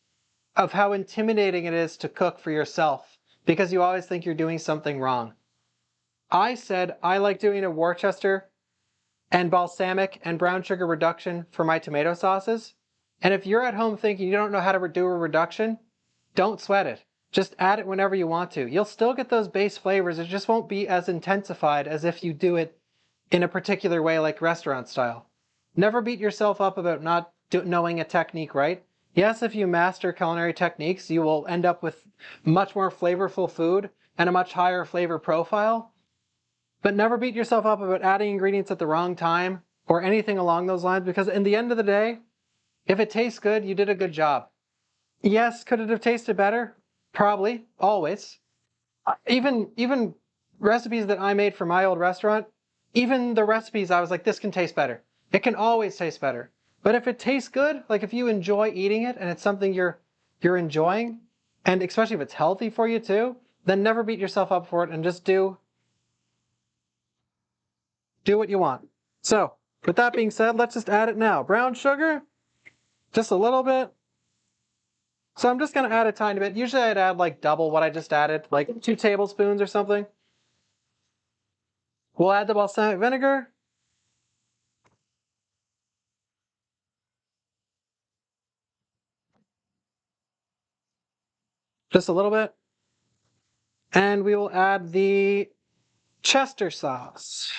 of how intimidating it is to cook for yourself, because you always think you're doing something wrong. I said I like doing a Worcester and balsamic and brown sugar reduction for my tomato sauces. And if you're at home thinking you don't know how to do a reduction, don't sweat it. Just add it whenever you want to. You'll still get those base flavors. It just won't be as intensified as if you do it in a particular way like restaurant style. Never beat yourself up about not knowing a technique right. Yes, if you master culinary techniques, you will end up with much more flavorful food and a much higher flavor profile. But never beat yourself up about adding ingredients at the wrong time or anything along those lines, because in the end of the day, if it tastes good, you did a good job. Yes, could it have tasted better? Probably, always. Even recipes that I made for my old restaurant, even the recipes I was like, this can taste better. It can always taste better. But if it tastes good, like if you enjoy eating it and it's something you're enjoying, and especially if it's healthy for you too, then never beat yourself up for it and just do what you want. So, with that being said, let's just add it now. Brown sugar, just a little bit. So I'm just gonna add a tiny bit. Usually I'd add like double what I just added, like 2 tablespoons or something. We'll add the balsamic vinegar. Just a little bit. And we will add the Chester sauce.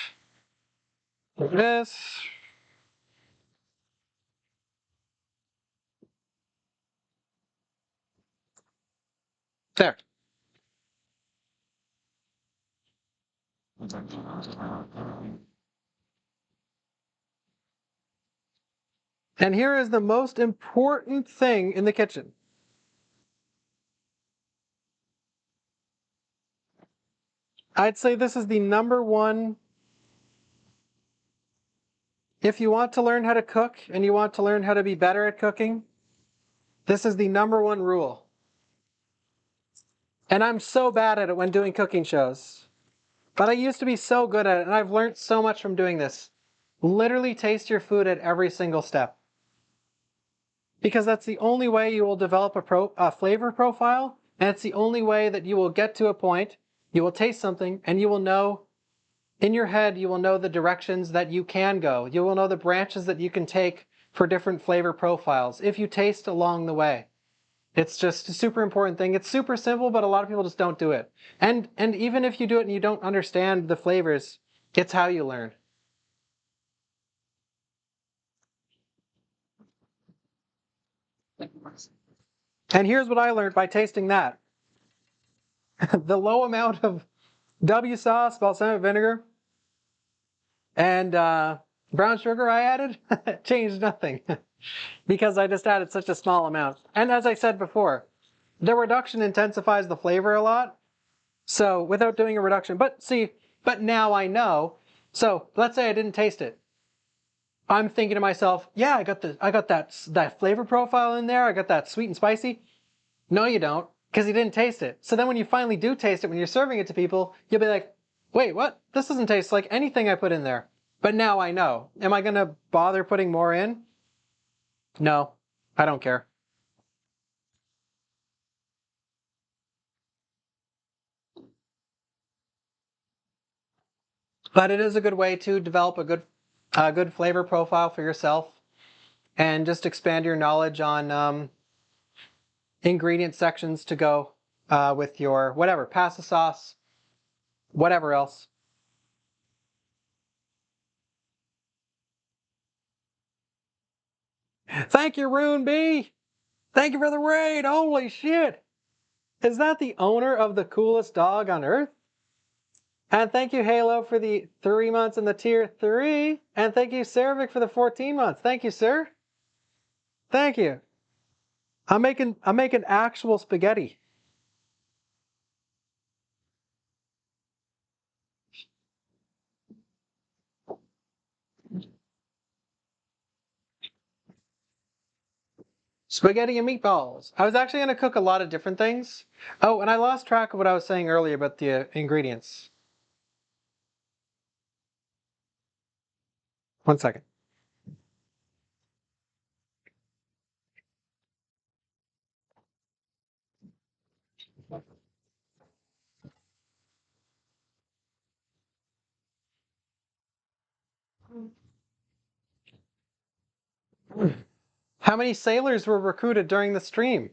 Like this. There. And here is the most important thing in the kitchen. I'd say this is the number one. If you want to learn how to cook and you want to learn how to be better at cooking, this is the number one rule. And I'm so bad at it when doing cooking shows. But I used to be so good at it, and I've learned so much from doing this. Literally taste your food at every single step. Because that's the only way you will develop a flavor profile, and it's the only way that you will get to a point, you will taste something, and you will know, in your head, you will know the directions that you can go. You will know the branches that you can take for different flavor profiles if you taste along the way. It's just a super important thing. It's super simple, but a lot of people just don't do it. And even if you do it and you don't understand the flavors, it's how you learn. And here's what I learned by tasting that. The low amount of W sauce, balsamic vinegar, and brown sugar I added changed nothing. because I just added such a small amount. And as I said before, the reduction intensifies the flavor a lot. So without doing a reduction, but now I know. So let's say I didn't taste it. I'm thinking to myself, yeah, I got that flavor profile in there. I got that sweet and spicy. No, you don't, because you didn't taste it. So then when you finally do taste it, when you're serving it to people, you'll be like, wait, what? This doesn't taste like anything I put in there. But now I know. Am I gonna bother putting more in? No, I don't care. But it is a good way to develop a good flavor profile for yourself and just expand your knowledge on ingredient sections to go with your whatever pasta sauce, whatever else. Thank you, Rune B. Thank you for the raid. Holy shit! Is that the owner of the coolest dog on earth? And thank you, Halo, for the 3 months in the tier 3. And thank you, Cerevic, for the 14 months. Thank you, sir. Thank you. I'm making actual spaghetti. Spaghetti and meatballs. I was actually going to cook a lot of different things. Oh, and I lost track of what I was saying earlier about the ingredients. 1 second. How many sailors were recruited during the stream?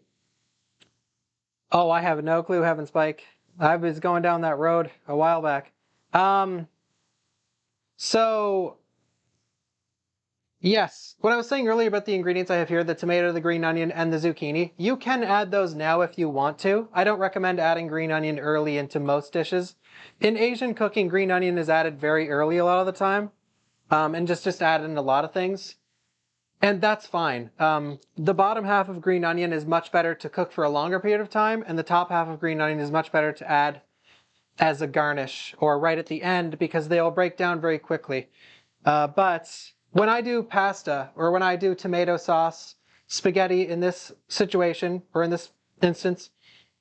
Oh, I have no clue, Heaven Spike. I was going down that road a while back. Um, so yes, what I was saying earlier about the ingredients I have here, the tomato, the green onion, and the zucchini, you can add those now if you want to. I don't recommend adding green onion early into most dishes. In Asian cooking, green onion is added very early a lot of the time, and just added in a lot of things. And that's fine. The bottom half of green onion is much better to cook for a longer period of time, and the top half of green onion is much better to add as a garnish or right at the end because they'll break down very quickly. But when I do pasta or when I do tomato sauce, spaghetti in this situation or in this instance,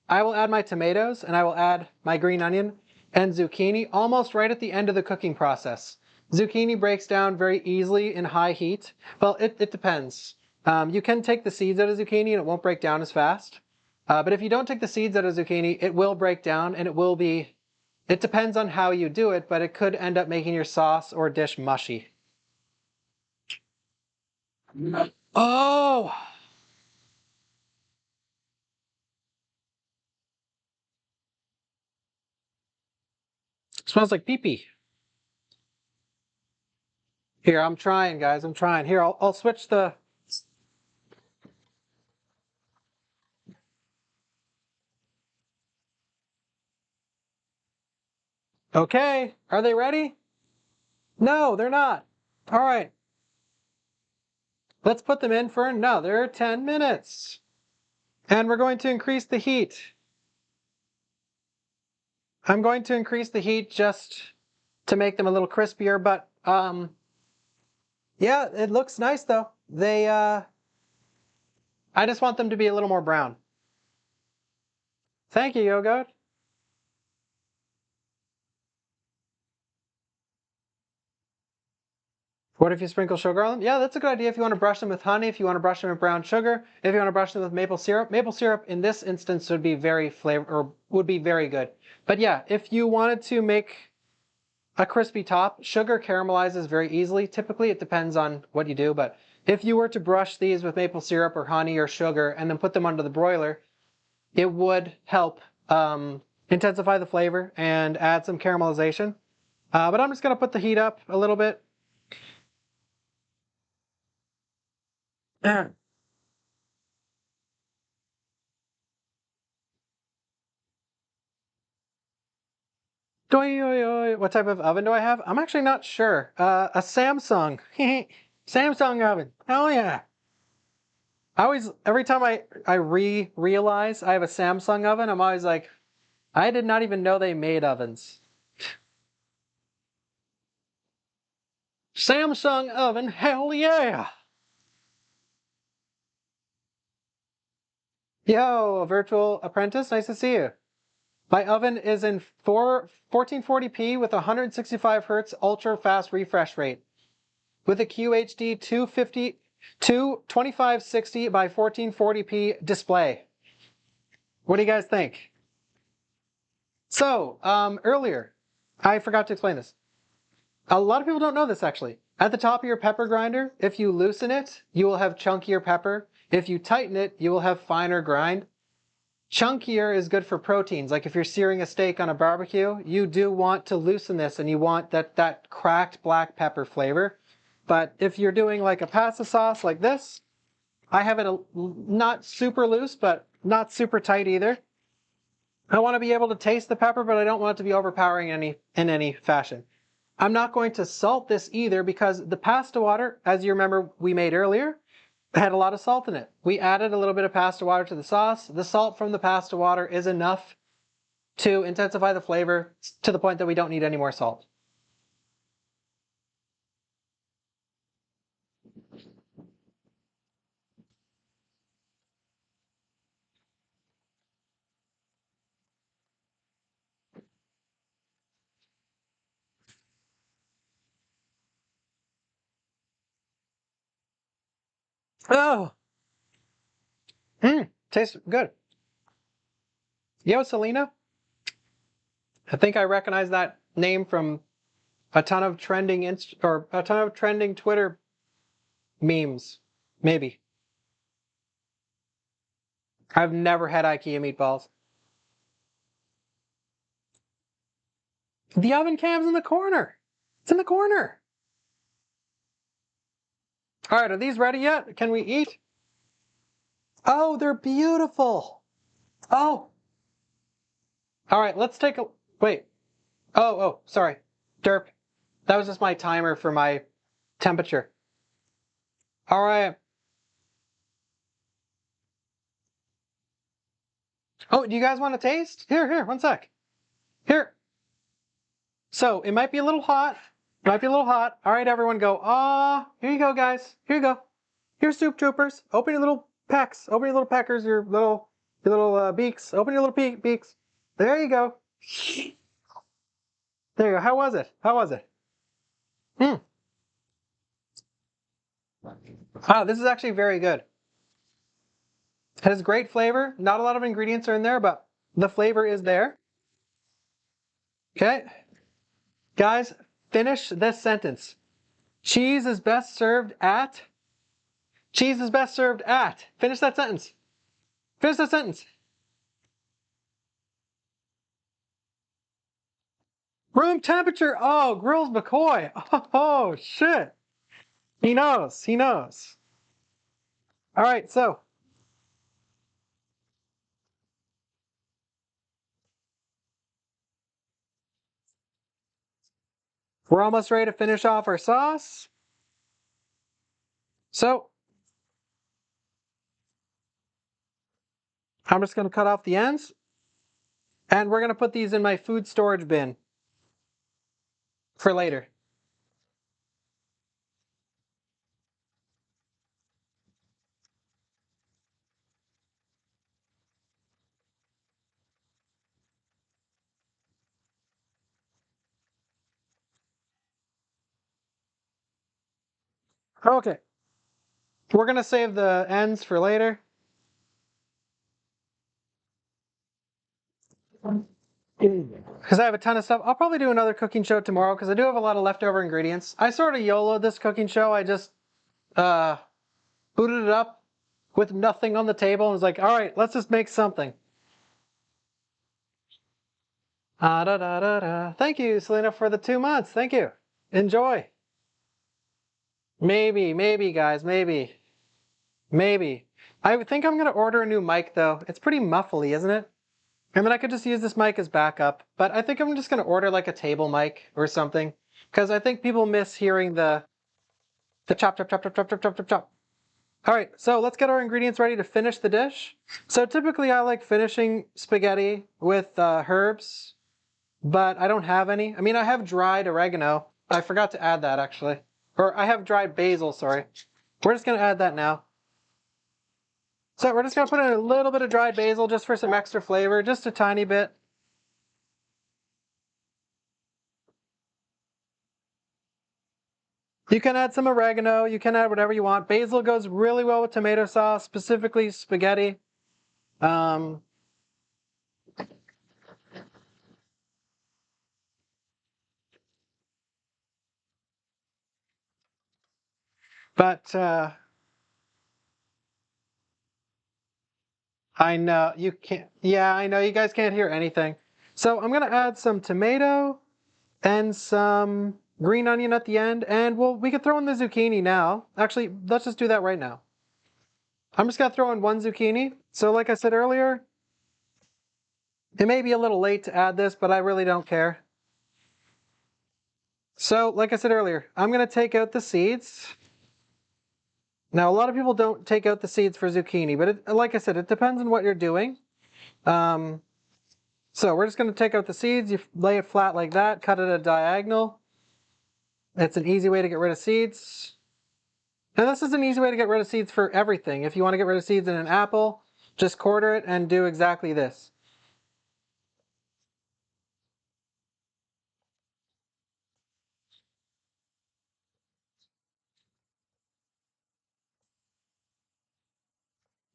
I will add my tomatoes and I will add my green onion and zucchini almost right at the end of the cooking process. Zucchini breaks down very easily in high heat. Well, it depends. You can take the seeds out of zucchini and it won't break down as fast. But if you don't take the seeds out of zucchini, it will break down and it depends on how you do it, but it could end up making your sauce or dish mushy. Oh! Smells like pee-pee. Here, I'm trying, guys. I'm trying. Here, I'll switch the... Okay, are they ready? No, they're not. All right, let's put them in for another 10 minutes. And we're going to increase the heat. I'm going to increase the heat just to make them a little crispier, but yeah, it looks nice though. I just want them to be a little more brown. Thank you, Yogo. What if you sprinkle sugar on them? Yeah, that's a good idea if you want to brush them with honey, if you want to brush them with brown sugar, if you want to brush them with maple syrup. Maple syrup in this instance would be very would be very good. But yeah, if you wanted to make a crispy top, sugar caramelizes very easily. Typically, it depends on what you do, but if you were to brush these with maple syrup or honey or sugar and then put them under the broiler, it would help intensify the flavor and add some caramelization. But I'm just gonna put the heat up a little bit. What type of oven do I have? I'm actually not sure. A Samsung. Samsung oven. Oh yeah. every time I realize I have a Samsung oven, I'm always like, I did not even know they made ovens. Samsung oven, hell yeah! Yo, virtual apprentice, nice to see you. My oven is in 1440p with 165 hertz ultra fast refresh rate with a QHD 2560 by 1440p display. What do you guys think? So, earlier, I forgot to explain this. A lot of people don't know this actually. At the top of your pepper grinder, if you loosen it, you will have chunkier pepper. If you tighten it, you will have finer grind. Chunkier is good for proteins. Like if you're searing a steak on a barbecue, you do want to loosen this and you want that cracked black pepper flavor. But if you're doing like a pasta sauce like this, I have it not super loose, but not super tight either. I want to be able to taste the pepper, but I don't want it to be overpowering in any fashion. I'm not going to salt this either because the pasta water, as you remember we made earlier, had a lot of salt in it. We added a little bit of pasta water to the sauce. The salt from the pasta water is enough to intensify the flavor to the point that we don't need any more salt. Oh, tastes good. Yo, Selena. I think I recognize that name from a ton of trending Twitter memes. Maybe. I've never had IKEA meatballs. The oven cam's in the corner. It's in the corner. All right, are these ready yet? Can we eat? Oh, they're beautiful. Oh. All right, let's take a wait. Oh, sorry. Derp. That was just my timer for my temperature. All right. Oh, do you guys want to taste? Here, one sec. Here. So it might be a little hot. It might be a little hot. All right, everyone go. Ah, here you go, guys. Here you go. Here's Soup Troopers. Open your little pecks. Open your little peckers, your little beaks. Open your little beaks. There you go. There you go. How was it? How was it? Hmm. Ah, this is actually very good. It has great flavor. Not a lot of ingredients are in there, but the flavor is there. Okay. Guys, finish this sentence. Cheese is best served at. Cheese is best served at. Finish that sentence. Finish that sentence. Room temperature. Oh, Grills McCoy. Oh, shit. He knows. He knows. All right, so we're almost ready to finish off our sauce. So I'm just going to cut off the ends. And we're going to put these in my food storage bin for later. Okay. We're going to save the ends for later. Because I have a ton of stuff. I'll probably do another cooking show tomorrow because I do have a lot of leftover ingredients. I sort of YOLO'd this cooking show. I just booted it up with nothing on the table and was like, all right, let's just make something. Da, da, da, da. Thank you, Selena, for the 2 months. Thank you. Enjoy. Maybe, guys, maybe. I think I'm going to order a new mic, though. It's pretty muffly, isn't it? I mean, I could just use this mic as backup, but I think I'm just going to order like a table mic or something. Because I think people miss hearing the chop, chop, chop, chop, chop, chop, chop, chop, chop. All right, so let's get our ingredients ready to finish the dish. So typically I like finishing spaghetti with herbs, but I don't have any. I mean, I have dried oregano. I forgot to add that actually. Or I have dried basil, sorry. We're just gonna add that now. So we're just gonna put in a little bit of dried basil just for some extra flavor, just a tiny bit. You can add some oregano, you can add whatever you want. Basil goes really well with tomato sauce, specifically spaghetti. Um, but I know you can't, yeah, I know you guys can't hear anything. So I'm gonna add some tomato and some green onion at the end, and we could throw in the zucchini now. Actually, let's just do that right now. I'm just gonna throw in one zucchini. So like I said earlier, it may be a little late to add this, but I really don't care. So like I said earlier, I'm gonna take out the seeds. Now, a lot of people don't take out the seeds for zucchini, but like I said, it depends on what you're doing. Um, so we're just going to take out the seeds. You lay it flat like that, cut it at a diagonal. It's an easy way to get rid of seeds. And this is an easy way to get rid of seeds for everything. If you want to get rid of seeds in an apple, just quarter it and do exactly this.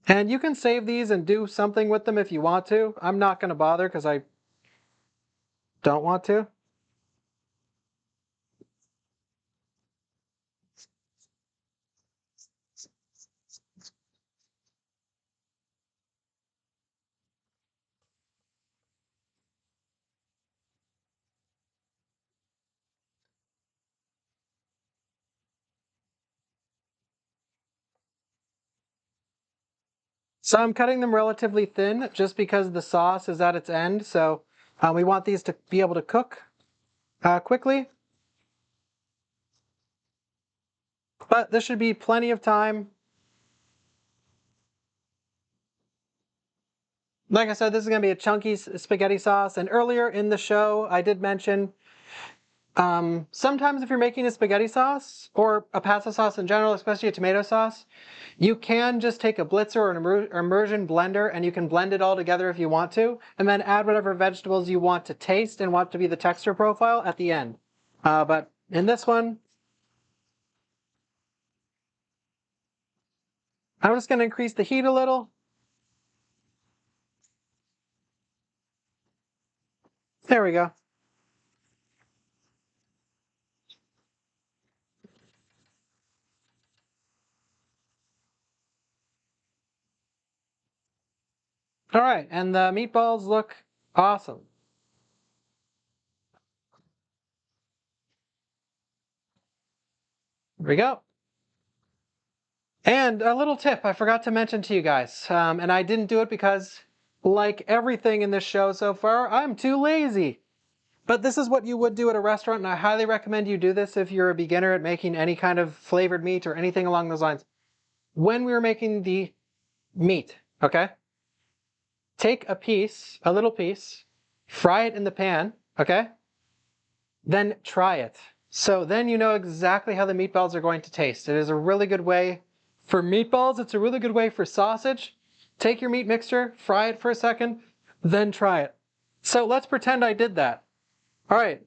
And you can save these and do something with them if you want to. I'm not going to bother because I don't want to. So I'm cutting them relatively thin just because the sauce is at its end. So we want these to be able to cook quickly. But this should be plenty of time. Like I said, this is going to be a chunky spaghetti sauce. And earlier in the show, I did mention sometimes if you're making a spaghetti sauce or a pasta sauce in general, especially a tomato sauce, you can just take a blitzer or an immersion blender and you can blend it all together if you want to, and then add whatever vegetables you want to taste and want to be the texture profile at the end. But in this one, I'm just going to increase the heat a little. There we go. All right, and the meatballs look awesome. There we go. And a little tip I forgot to mention to you guys, and I didn't do it because, like everything in this show so far, I'm too lazy. But this is what you would do at a restaurant, and I highly recommend you do this if you're a beginner at making any kind of flavored meat or anything along those lines. When we were making the meat, okay? Take a piece, a little piece, fry it in the pan, okay? Then try it. So then you know exactly how the meatballs are going to taste. It is a really good way for meatballs. It's a really good way for sausage. Take your meat mixture, fry it for a second, then try it. So let's pretend I did that. All right.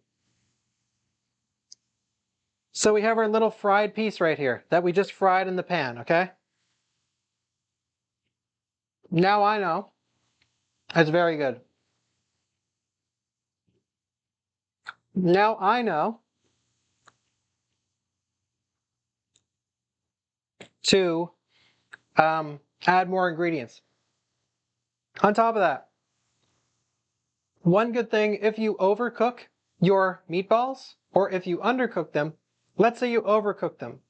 So we have our little fried piece right here that we just fried in the pan, okay? Now I know. It's very good. Now I know to add more ingredients. On top of that, one good thing, if you overcook your meatballs, or if you undercook them, let's say you overcook them,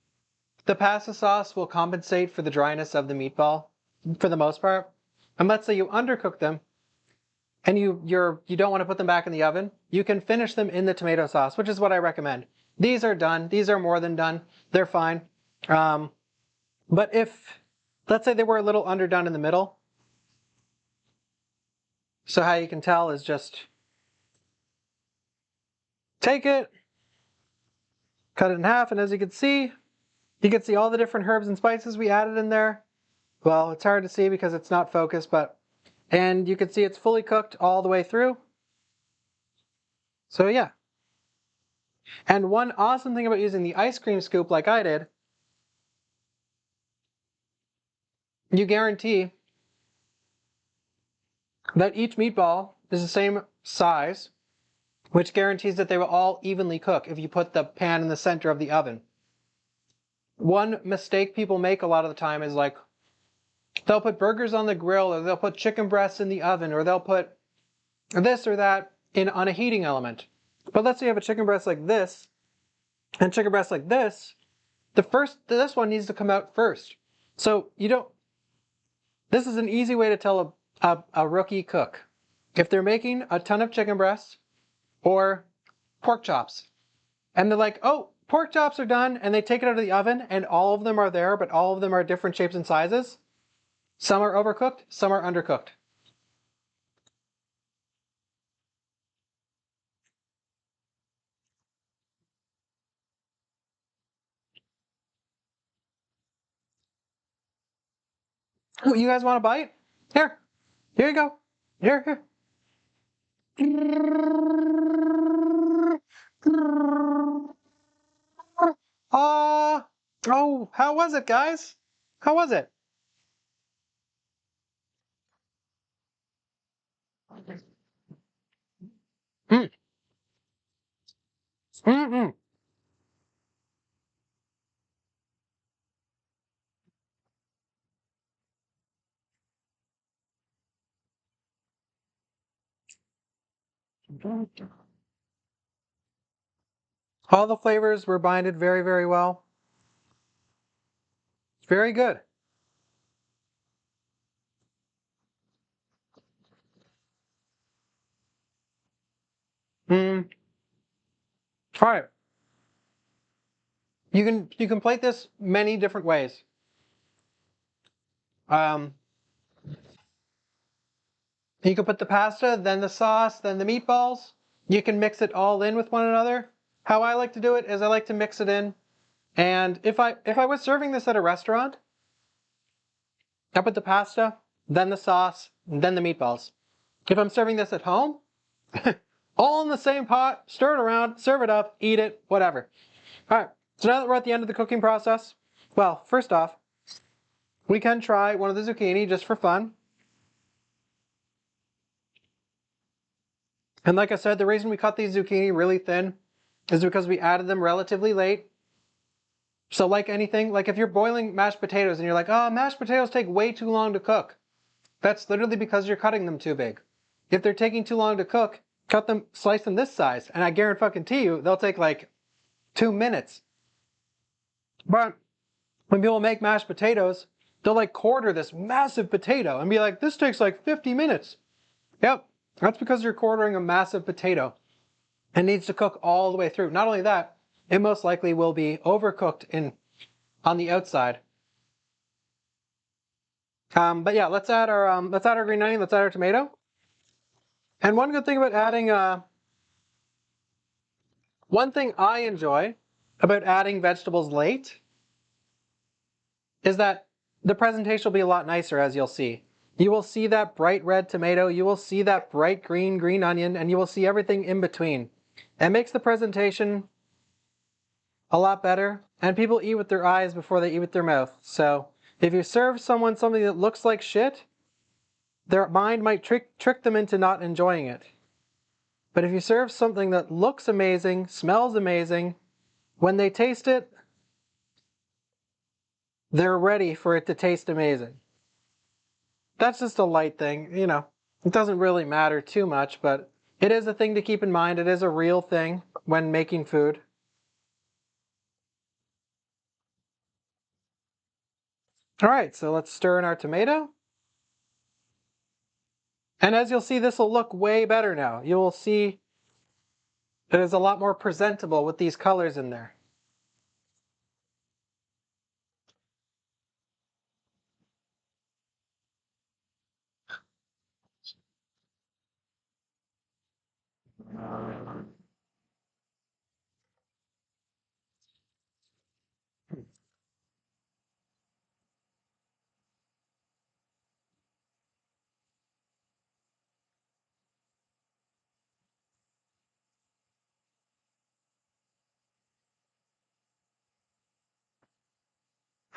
the pasta sauce will compensate for the dryness of the meatball for the most part. And let's say you undercook them and you don't want to put them back in the oven, you can finish them in the tomato sauce, which is what I recommend. These are done. These are more than done. They're fine. But if let's say they were a little underdone in the middle. So how you can tell is just take it, cut it in half, and as you can see all the different herbs and spices we added in there. Well, it's hard to see because it's not focused, and you can see it's fully cooked all the way through. So yeah. And one awesome thing about using the ice cream scoop like I did, you guarantee that each meatball is the same size, which guarantees that they will all evenly cook if you put the pan in the center of the oven. One mistake people make a lot of the time is like, they'll put burgers on the grill, or they'll put chicken breasts in the oven, or they'll put this or that on a heating element. But let's say you have a chicken breast like this, and chicken breast like this, this one needs to come out first. So this is an easy way to tell a rookie cook if they're making a ton of chicken breasts or pork chops, and they're like, oh, pork chops are done, and they take it out of the oven, and all of them are there, but all of them are different shapes and sizes. Some are overcooked, some are undercooked. Ooh, you guys want a bite? Here you go. Here. Oh, how was it, guys? How was it? Mm, mm. All the flavors were binded very, very well. Very good. Mm. All right. You can plate this many different ways. Um, you can put the pasta, then the sauce, then the meatballs. You can mix it all in with one another. How I like to do it is I like to mix it in. And if I was serving this at a restaurant, I put the pasta, then the sauce, then the meatballs. If I'm serving this at home, all in the same pot, stir it around, serve it up, eat it, whatever. All right, so now that we're at the end of the cooking process, well, first off, we can try one of the zucchini just for fun. And like I said, the reason we cut these zucchini really thin is because we added them relatively late. So like anything, like if you're boiling mashed potatoes and you're like, oh, mashed potatoes take way too long to cook. That's literally because you're cutting them too big. If they're taking too long to cook, slice them this size, and I guarantee you, they'll take like 2 minutes. But when people make mashed potatoes, they'll like quarter this massive potato and be like, this takes like 50 minutes. Yep, that's because you're quartering a massive potato and needs to cook all the way through. Not only that, it most likely will be overcooked on the outside. But yeah, let's add our green onion. Let's add our tomato. And one good thing about adding one thing I enjoy about adding vegetables late is that the presentation will be a lot nicer, as you'll see. You will see that bright red tomato, you will see that bright green onion, and you will see everything in between. It makes the presentation a lot better, and people eat with their eyes before they eat with their mouth. So if you serve someone something that looks like shit, their mind might trick them into not enjoying it. But if you serve something that looks amazing, smells amazing, when they taste it, they're ready for it to taste amazing. That's just a light thing, you know. It doesn't really matter too much, but it is a thing to keep in mind. It is a real thing when making food. All right, so let's stir in our tomato. And as you'll see, this will look way better now. You will see it is a lot more presentable with these colors in there.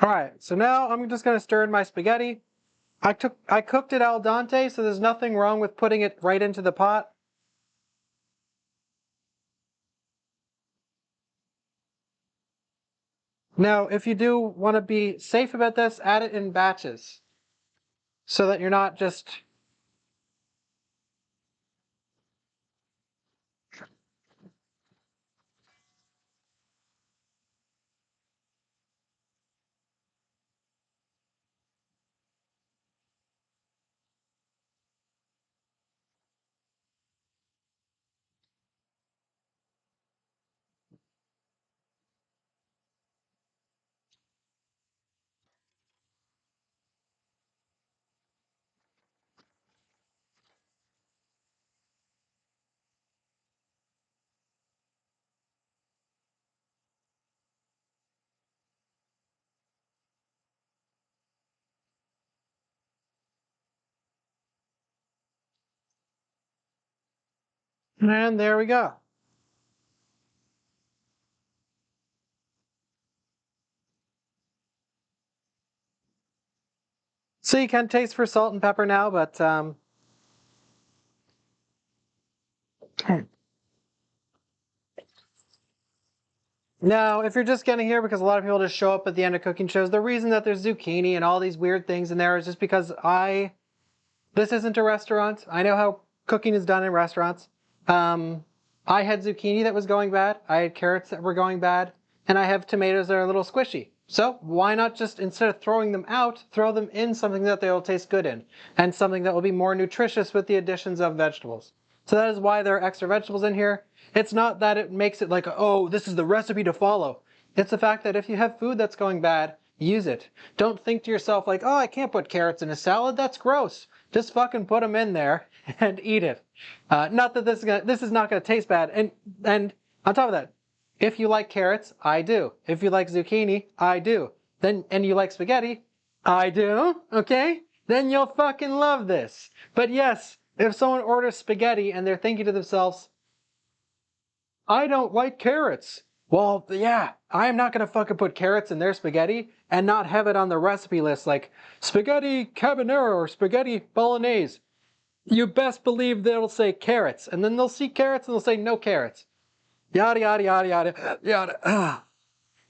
All right, so now I'm just gonna stir in my spaghetti. I cooked it al dente, so there's nothing wrong with putting it right into the pot. Now, if you do want to be safe about this, add it in batches so that you're not just. And there we go. So you can taste for salt and pepper now, but now if you're just getting here because a lot of people just show up at the end of cooking shows, the reason that there's zucchini and all these weird things in there is just because this isn't a restaurant. I know how cooking is done in restaurants. I had zucchini that was going bad. I had carrots that were going bad. And I have tomatoes that are a little squishy. So why not just, instead of throwing them out, throw them in something that they'll taste good in and something that will be more nutritious with the additions of vegetables. So that is why there are extra vegetables in here. It's not that it makes it like, oh, this is the recipe to follow. It's the fact that if you have food that's going bad, use it. Don't think to yourself like, oh, I can't put carrots in a salad. That's gross. Just fucking put them in there and eat it. Not that this is not gonna taste bad. And on top of that, if you like carrots, I do. If you like zucchini, I do. And you like spaghetti, I do. Okay? Then you'll fucking love this. But yes, if someone orders spaghetti and they're thinking to themselves, I don't like carrots. Well, yeah, I am not gonna fucking put carrots in their spaghetti and not have it on the recipe list like spaghetti carbonara or spaghetti bolognese. You best believe they'll say carrots, and then they'll see carrots and they'll say no carrots. Yada yada yada yada yada.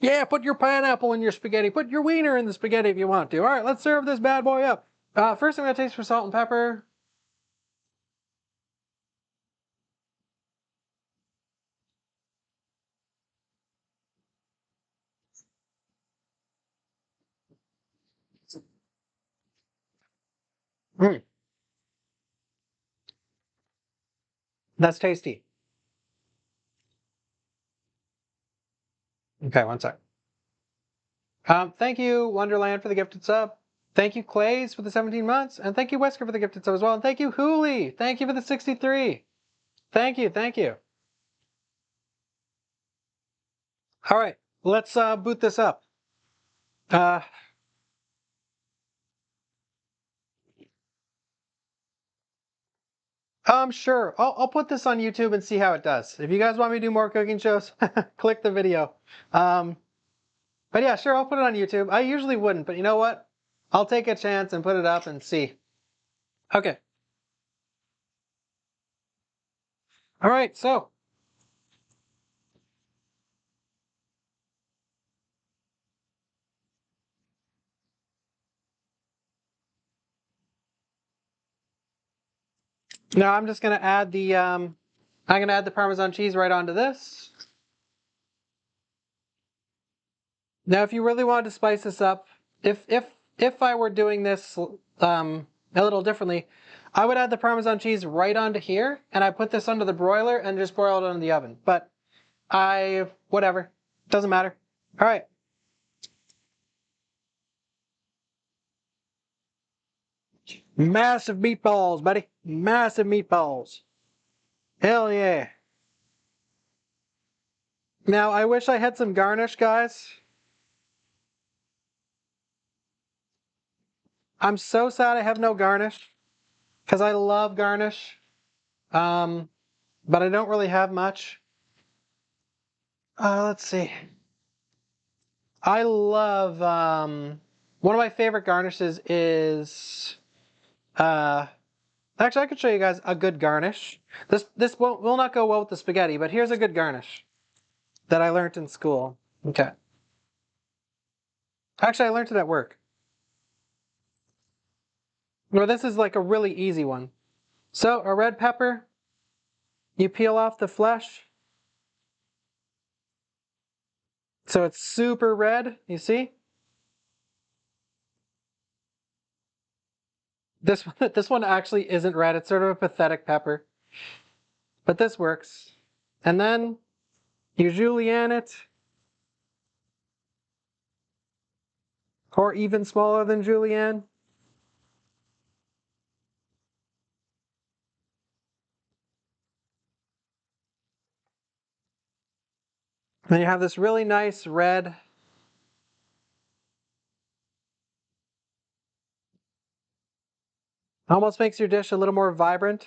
Yeah, put your pineapple in your spaghetti. Put your wiener in the spaghetti if you want to. All right, let's serve this bad boy up. First, I'm gonna taste for salt and pepper. Mm, that's tasty. Okay, one sec. Thank you, Wonderland, for the gifted sub. Thank you, Clays, for the 17 months. And thank you, Wesker, for the gifted sub as well. And thank you, Hooli. Thank you for the 63. Thank you, thank you. All right, let's boot this up. Uh, sure. I'll put this on YouTube and see how it does. If you guys want me to do more cooking shows, click the video. Um, but yeah, sure, I'll put it on YouTube. I usually wouldn't, but you know what? I'll take a chance and put it up and see. Okay. All right, so now I'm just gonna add I'm gonna add the Parmesan cheese right onto this. Now, if you really wanted to spice this up, if I were doing this a little differently, I would add the Parmesan cheese right onto here, and I put this under the broiler and just broil it in the oven. But whatever, doesn't matter. All right. Massive meatballs, buddy. Massive meatballs. Hell yeah. Now, I wish I had some garnish, guys. I'm so sad I have no garnish, because I love garnish. Um, but I don't really have much. Let's see. I love one of my favorite garnishes is actually I could show you guys a good garnish. This will not go well with the spaghetti, but here's a good garnish that I learned in school. Okay. Actually, I learned it at work. Well, this is like a really easy one. So, a red pepper, you peel off the flesh. So it's super red, you see? This one actually isn't red. It's sort of a pathetic pepper. But this works. And then you julienne it, or even smaller than julienne. Then you have this really nice red. Almost makes your dish a little more vibrant.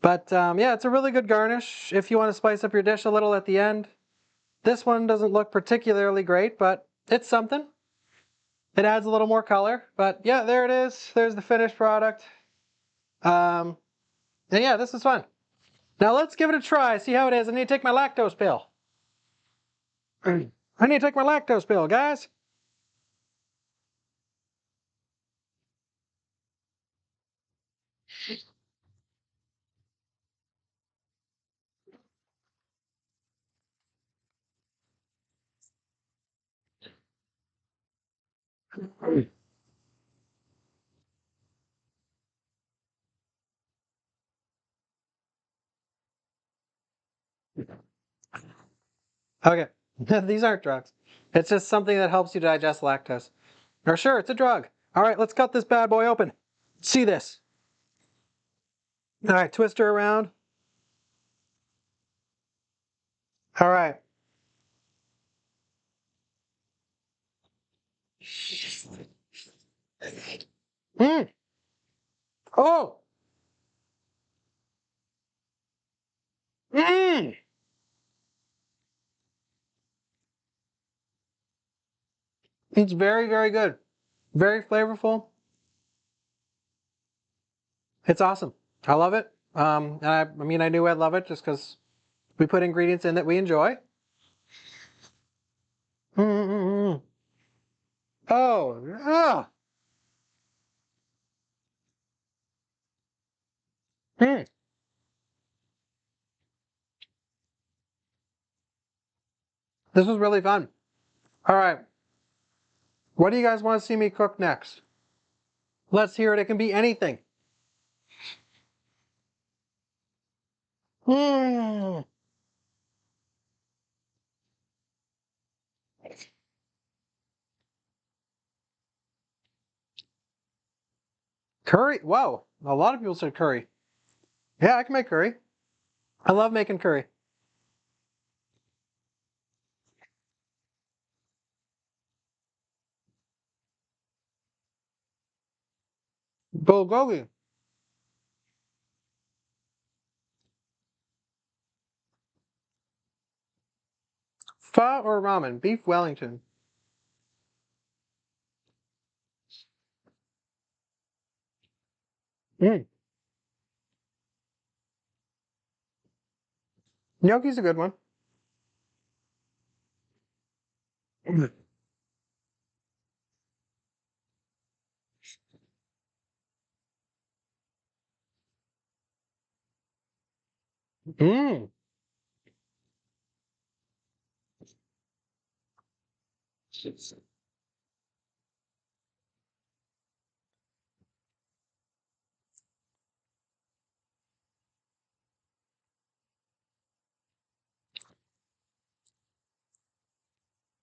But yeah, it's a really good garnish if you want to spice up your dish a little at the end. This one doesn't look particularly great, but it's something. It adds a little more color. But yeah, there it is. There's the finished product. And yeah, this is fun. Now let's give it a try, see how it is. I need to take my lactose pill. I need to take my lactose pill, guys. Okay, these aren't drugs. It's just something that helps you digest lactose. Or sure, it's a drug. All right, let's cut this bad boy open. See this. All right, twist her around. All right. Mm. Oh. Mm. It's very, very good. Very flavorful. It's awesome. I love it. And I mean, I knew I'd love it just because we put ingredients in that we enjoy. Mm-mm-mm. Oh, ah. Mm. This was really fun. All right. What do you guys want to see me cook next? Let's hear it. It can be anything. Mm. Curry? Whoa. A lot of people said curry. Yeah, I can make curry. I love making curry. Bulgogi. Pho or ramen? Beef Wellington. Mm. Gnocchi's a good one. Mm.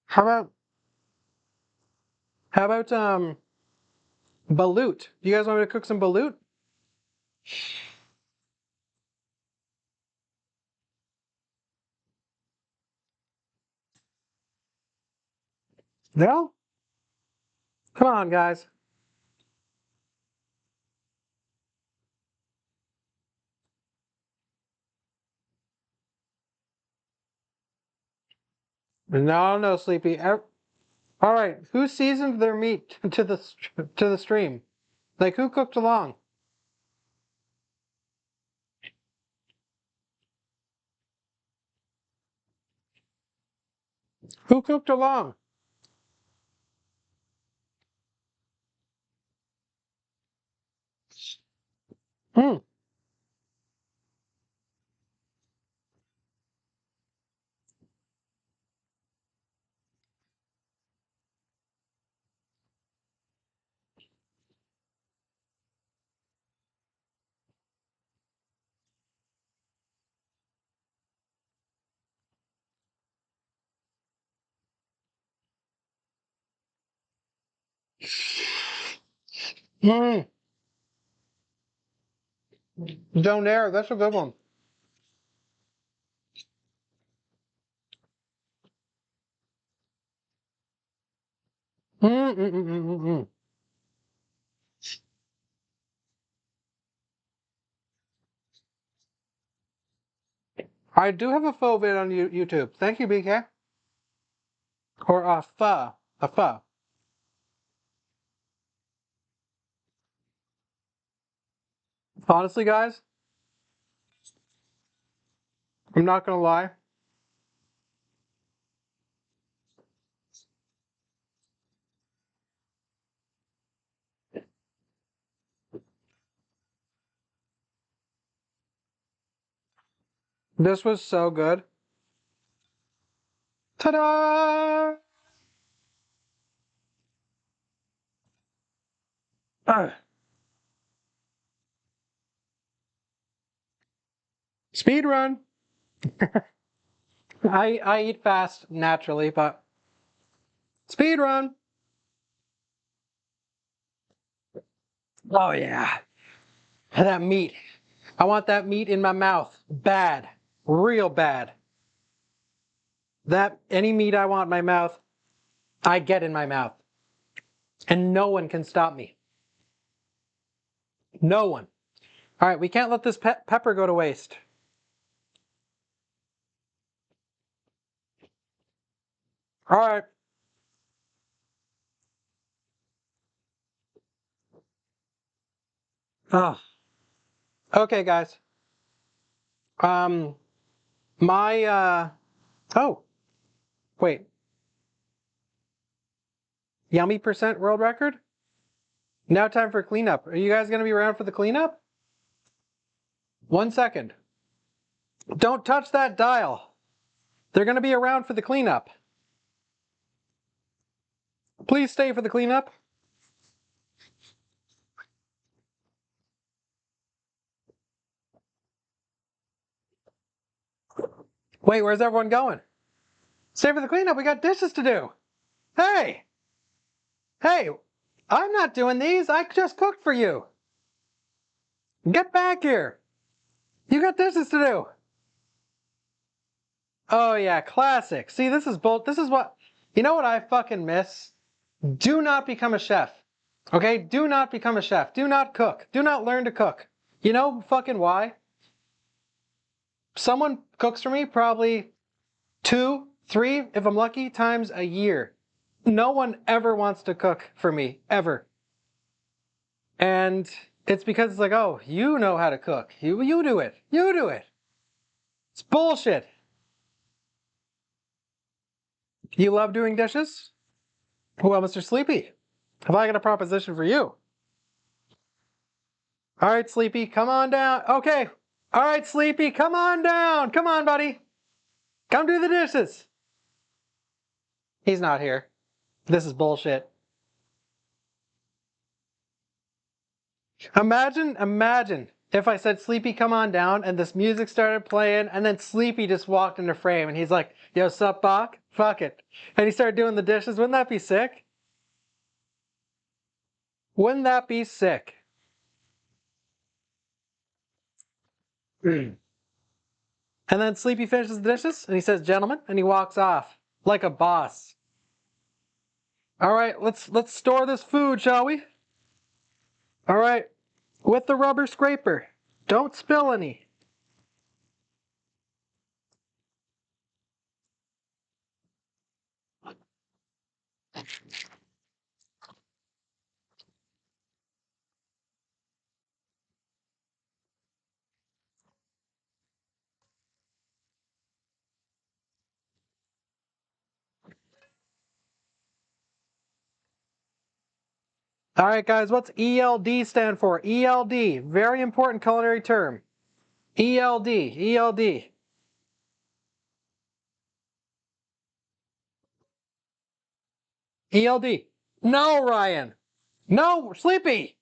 How about balut? Do you guys want me to cook some balut? No? Come on, guys. No, no, Sleepy. All right, who seasoned their meat to the stream? Like, who cooked along? Who cooked along? Hmm. Hmm. Donair, that's a good one. Mm. I do have a faux vid on YouTube. Thank you, BK. Or a pho. A pho. Honestly, guys, I'm not gonna lie. This was so good. Ta-da! Speed run. I eat fast naturally, but speed run. Oh yeah. That meat. I want that meat in my mouth. Bad. Real bad. That any meat I want in my mouth, I get in my mouth. And no one can stop me. No one. All right, we can't let this pepper go to waste. All right. Oh. Okay, guys. Um, my oh, wait. Yummy percent world record? Now time for cleanup. Are you guys gonna be around for the cleanup? 1 second. Don't touch that dial. They're gonna be around for the cleanup. Please stay for the cleanup. Wait, where's everyone going? Stay for the cleanup. We got dishes to do. Hey, hey, I'm not doing these. I just cooked for you. Get back here. You got dishes to do. Oh yeah, classic. See, this is both. This is what. You know what I fucking miss? Do not become a chef. Okay? Do not become a chef. Do not cook. Do not learn to cook. You know fucking why? Someone cooks for me probably 2, 3, if I'm lucky, times a year. No one ever wants to cook for me, ever. And it's because it's like, oh, you know how to cook. You do it. You do it. It's bullshit. You love doing dishes? Well, Mr. Sleepy, have I got a proposition for you? All right, Sleepy, come on down. Okay. All right, Sleepy, come on down. Come on, buddy. Come do the dishes. He's not here. This is bullshit. Imagine if I said, Sleepy, come on down, and this music started playing, and then Sleepy just walked into frame, and he's like, yo, sup, Bach? Fuck it. And he started doing the dishes. Wouldn't that be sick? Wouldn't that be sick? And then Sleepy finishes the dishes, and he says, gentlemen, and he walks off like a boss. All right, let's store this food, shall we? All right, with the rubber scraper. Don't spill any. All right, guys, what's ELD stand for? ELD, very important culinary term. ELD, ELD. ELD. No, Ryan. No, Sleepy.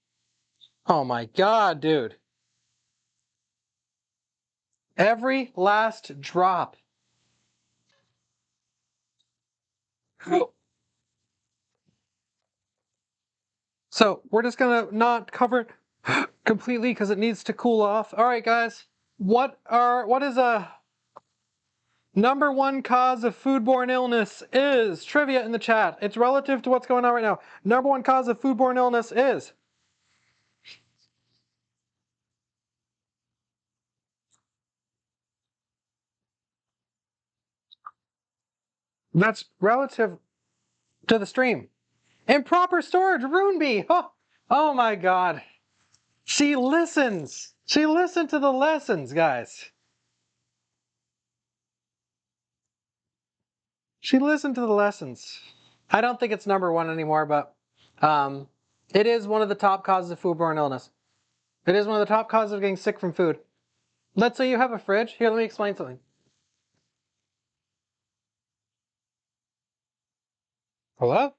Oh my God, dude. Every last drop. So we're just gonna not cover it completely because it needs to cool off. All right, guys. What is a number one cause of foodborne illness is trivia in the chat. It's relative to what's going on right now. Number one cause of foodborne illness is. That's relative to the stream. Improper storage, Runeby. Oh my God. She listens. She listened to the lessons, guys. She listened to the lessons. I don't think it's number one anymore, but it is one of the top causes of foodborne illness. It is one of the top causes of getting sick from food. Let's say you have a fridge. Here, let me explain something. Hello?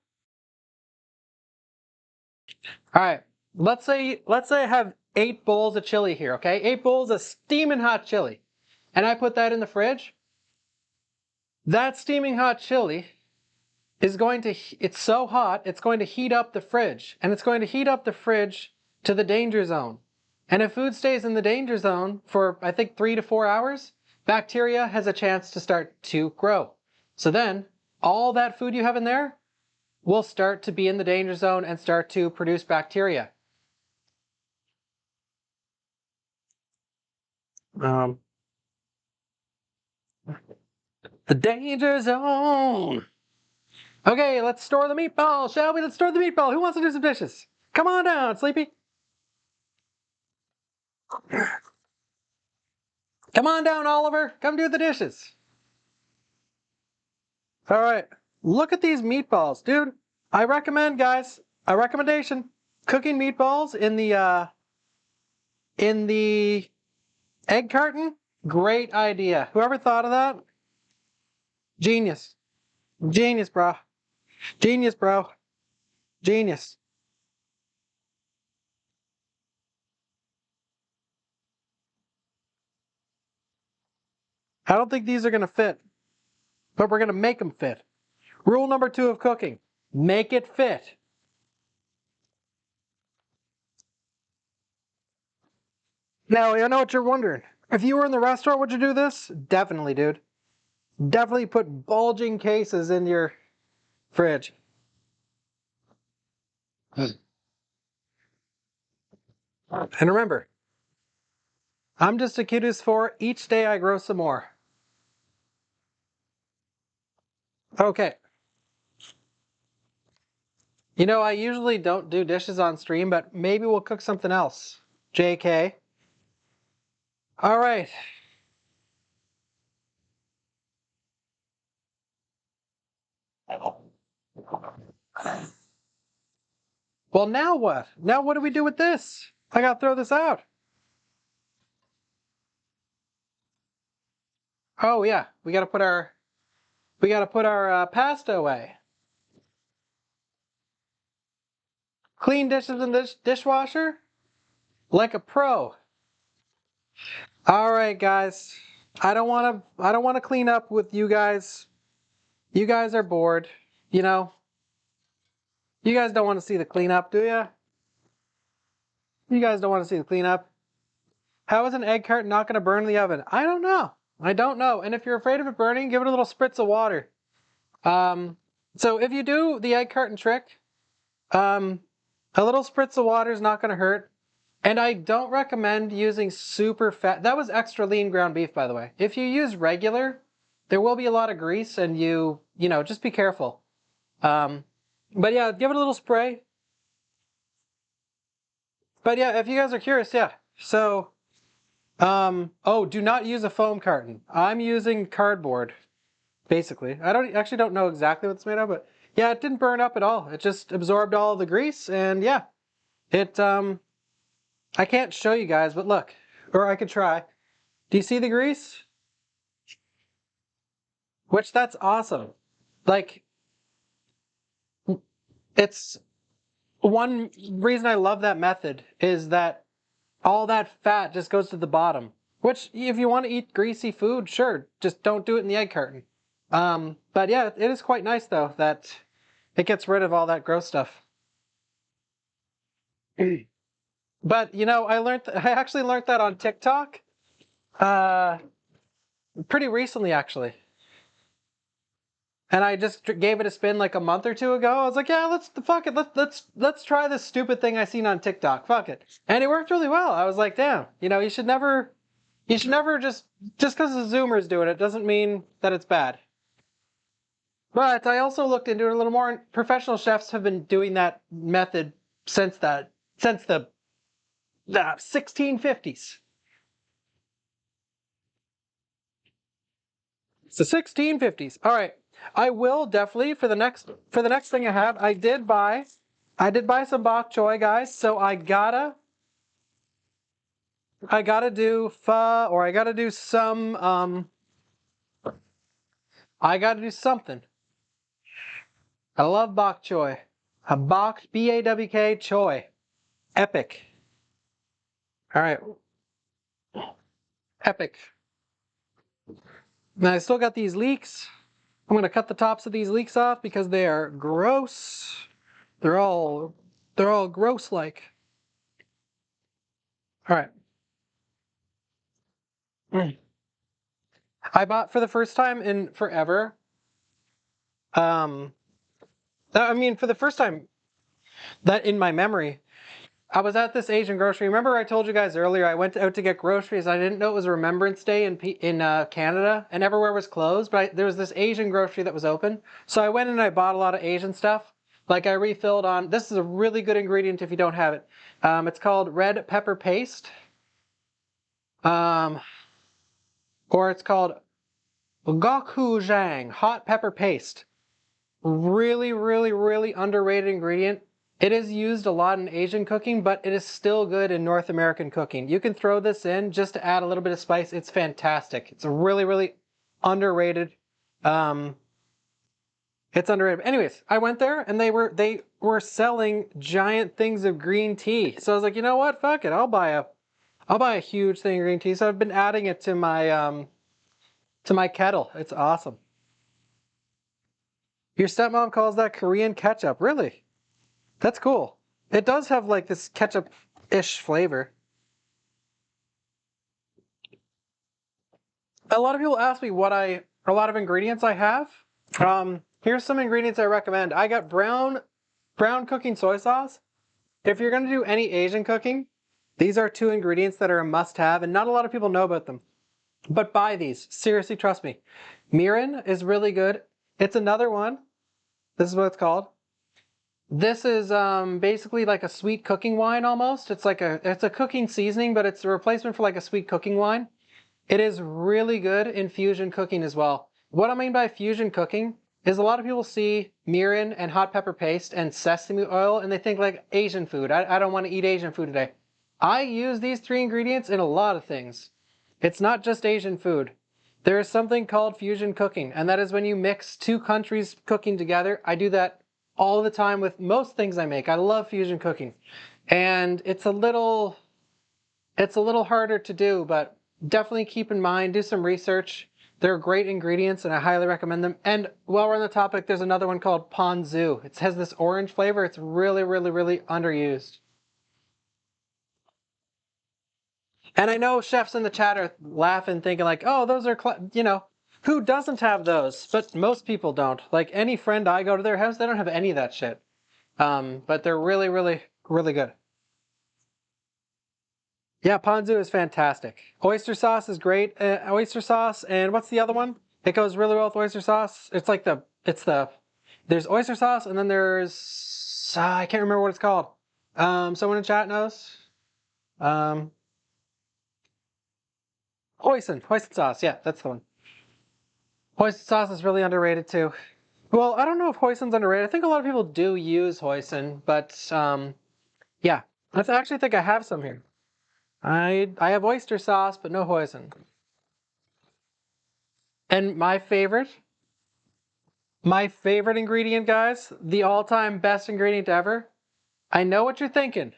All right. Let's say I have 8 bowls of chili here, okay? 8 bowls of steaming hot chili. And I put that in the fridge. That steaming hot chili is going to, it's so hot, it's going to heat up the fridge. And it's going to heat up the fridge to the danger zone. And if food stays in the danger zone for, I think, 3 to 4 hours, bacteria has a chance to start to grow. So then, all that food you have in there will start to be in the danger zone and start to produce bacteria. The danger zone. Okay, let's store the meatball, shall we? Let's store the meatball. Who wants to do some dishes? Come on down, Sleepy. Come on down, Oliver. Come do the dishes. All right. Look at these meatballs, dude. I recommend, guys, a recommendation. Cooking meatballs in the egg carton. Great idea. Whoever thought of that? Genius. Genius, bro. Genius, bro. Genius. I don't think these are going to fit, but we're going to make them fit. Rule number 2 of cooking. Make it fit. Now, I know what you're wondering. If you were in the restaurant, would you do this? Definitely, dude. Definitely put bulging cases in your fridge. And remember, I'm just a kid who's 4. Each day I grow some more. Okay. You know, I usually don't do dishes on stream, but maybe we'll cook something else. JK. All right. Well, now what? Now what do we do with this? I gotta throw this out. Oh yeah, we gotta put our pasta away. Clean dishes in this dishwasher, like a pro. All right, guys. I don't want to clean up with you guys. You guys are bored. You know, you guys don't want to see the cleanup, do you? You guys don't want to see the cleanup. How is an egg carton not going to burn in the oven? I don't know. I don't know. And if you're afraid of it burning, give it a little spritz of water. So if you do the egg carton trick, a little spritz of water is not going to hurt. And I don't recommend using super fat. That was extra lean ground beef, by the way. If you use regular, there will be a lot of grease, and you know, just be careful. But yeah, give it a little spray. But yeah, if you guys are curious, yeah. So, oh, do not use a foam carton. I'm using cardboard, basically. I don't know exactly what it's made of, but Yeah, it didn't burn up at all. It just absorbed all of the grease, and yeah, it I can't show you guys, but look, or I could try. Do you see the grease? Which that's awesome. Like, it's one reason I love that method is that all that fat just goes to the bottom. Which, if you want to eat greasy food, sure, just don't do it in the egg carton. But yeah, it is quite nice though that it gets rid of all that gross stuff. But you know, I actually learned that on TikTok, uh, pretty recently actually. And I just gave it a spin like a month or two ago. I was like, yeah, let's fuck it. Let's try this stupid thing I seen on TikTok. Fuck it. And it worked really well. I was like, damn, you know, you should never just because the Zoomer's doing it doesn't mean that it's bad. But I also looked into it a little more, and professional chefs have been doing that method since the 1650s. It's the 1650s. All right. I will definitely for the next thing I have, I did buy some bok choy, guys, so I gotta do pho or I gotta do some I gotta do something. I love bok choy. A bok BAWK choy. Epic. All right. Epic. Now I still got these leeks. I'm gonna cut the tops of these leeks off because they are gross. They're all gross like. All right. Mm. I bought for the first time in forever. Um, I mean, for the first time that in my memory, I was at this Asian grocery. Remember, I told you guys earlier I went out to get groceries. I didn't know it was Remembrance Day in Canada, and everywhere was closed. But there was this Asian grocery that was open, so I went and I bought a lot of Asian stuff. Like I refilled on. This is a really good ingredient if you don't have it. It's called red pepper paste, um, or it's called gochujang hot pepper paste. Really, really, really underrated ingredient. It is used a lot in Asian cooking, but it is still good in North American cooking. You can throw this in just to add a little bit of spice. It's fantastic. It's a really, really underrated. Um, it's underrated. Anyways, I went there and they were selling giant things of green tea. So I was like, you know what? Fuck it. I'll buy a huge thing of green tea. So I've been adding it to my kettle. It's awesome. Your stepmom calls that Korean ketchup. Really? That's cool. It does have like this ketchup-ish flavor. A lot of people ask me a lot of ingredients I have. Here's some ingredients I recommend. I got brown cooking soy sauce. If you're gonna do any Asian cooking, these are two ingredients that are a must-have, and not a lot of people know about them. But buy these. Seriously, trust me. Mirin is really good. It's another one. This is what it's called. This is basically like a sweet cooking wine almost. It's a cooking seasoning, but it's a replacement for like a sweet cooking wine. It is really good in fusion cooking as well. What I mean by fusion cooking is a lot of people see mirin and hot pepper paste and sesame oil and they think like Asian food. I don't want to eat Asian food today. I use these three ingredients in a lot of things. It's not just Asian food. There is something called fusion cooking, and that is when you mix two countries cooking together. I do that all the time with most things I make. I love fusion cooking. And it's a little harder to do, but definitely keep in mind, do some research. They're great ingredients and I highly recommend them. And while we're on the topic, there's another one called ponzu. It has this orange flavor. It's really, really, really underused. And I know chefs in the chat are laughing, thinking like, oh, those are, you know, who doesn't have those? But most people don't. Like any friend I go to their house, they don't have any of that shit. But they're really, really, really good. Yeah, ponzu is fantastic. Oyster sauce is great. Oyster sauce, and what's the other one? It goes really well with oyster sauce. There's oyster sauce, and then there's, I can't remember what it's called. Someone in chat knows? Um, hoisin sauce. Yeah, that's the one. Oyster sauce is really underrated too. Well, I don't know if hoisin's underrated. I think a lot of people do use hoisin, but yeah. I actually think I have some here. I have oyster sauce, but no hoisin. And my favorite ingredient, guys, the all-time best ingredient ever. I know what you're thinking.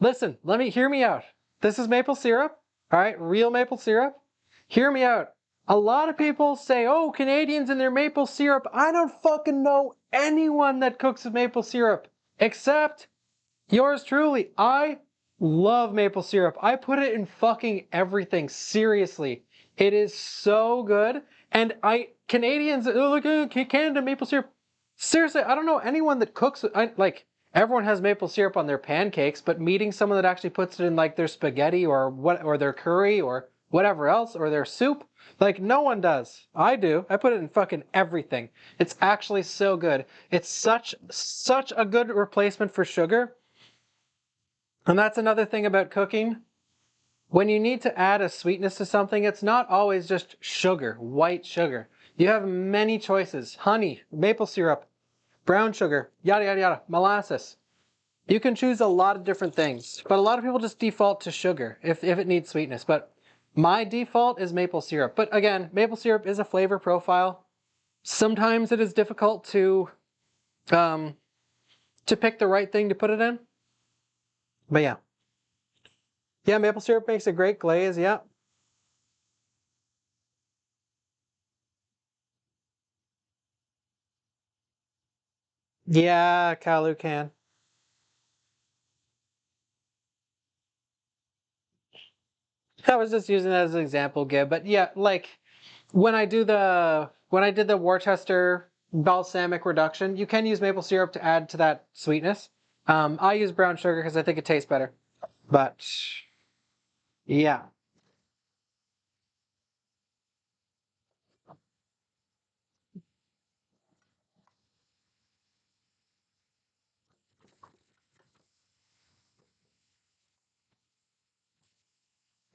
Listen, hear me out. This is maple syrup, all right? Real maple syrup. Hear me out. A lot of people say, oh, Canadians and their maple syrup. I don't fucking know anyone that cooks with maple syrup except yours truly. I love maple syrup. I put it in fucking everything. Seriously. It is so good. And Canadians, oh, look at Canada maple syrup. Seriously, I don't know anyone that cooks, like, everyone has maple syrup on their pancakes, but meeting someone that actually puts it in like their spaghetti or their curry or whatever else or their soup, like no one does. I do. I put it in fucking everything. It's actually so good. It's such a good replacement for sugar. And that's another thing about cooking. When you need to add a sweetness to something, it's not always just sugar, white sugar. You have many choices. Honey, maple syrup, brown sugar, yada, yada, yada, molasses. You can choose a lot of different things, but a lot of people just default to sugar if it needs sweetness. But my default is maple syrup. But again, maple syrup is a flavor profile. Sometimes it is difficult um, to pick the right thing to put it in. But yeah. Yeah, maple syrup makes a great glaze, yeah. Yeah, Kalu can. I was just using that as an example, Gib. But yeah, like when I did the Worcester balsamic reduction, you can use maple syrup to add to that sweetness. I use brown sugar because I think it tastes better. But yeah.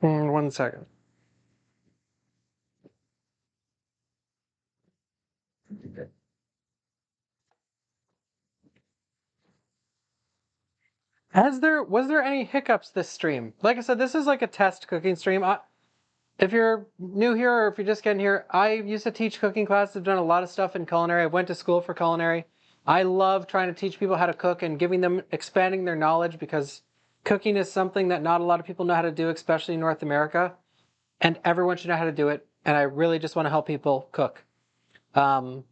1 second. Was there any hiccups this stream? Like I said, this is like a test cooking stream. If you're new here or if you're just getting here, I used to teach cooking classes. I've done a lot of stuff in culinary. I went to school for culinary. I love trying to teach people how to cook and expanding their knowledge because cooking is something that not a lot of people know how to do, especially in North America. And everyone should know how to do it. And I really just want to help people cook. Um,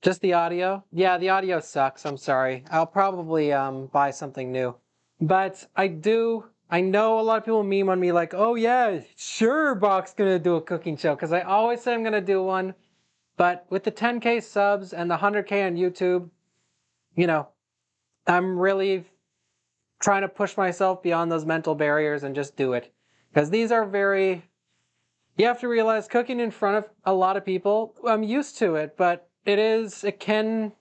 just the audio. Yeah, the audio sucks. I'm sorry. I'll probably buy something new. But I know a lot of people meme on me like, oh yeah, sure, Bach's gonna do a cooking show. Because I always say I'm gonna do one. But with the 10K subs and the 100K on YouTube, you know, I'm really trying to push myself beyond those mental barriers and just do it. Because these are you have to realize cooking in front of a lot of people, I'm used to it, but it can,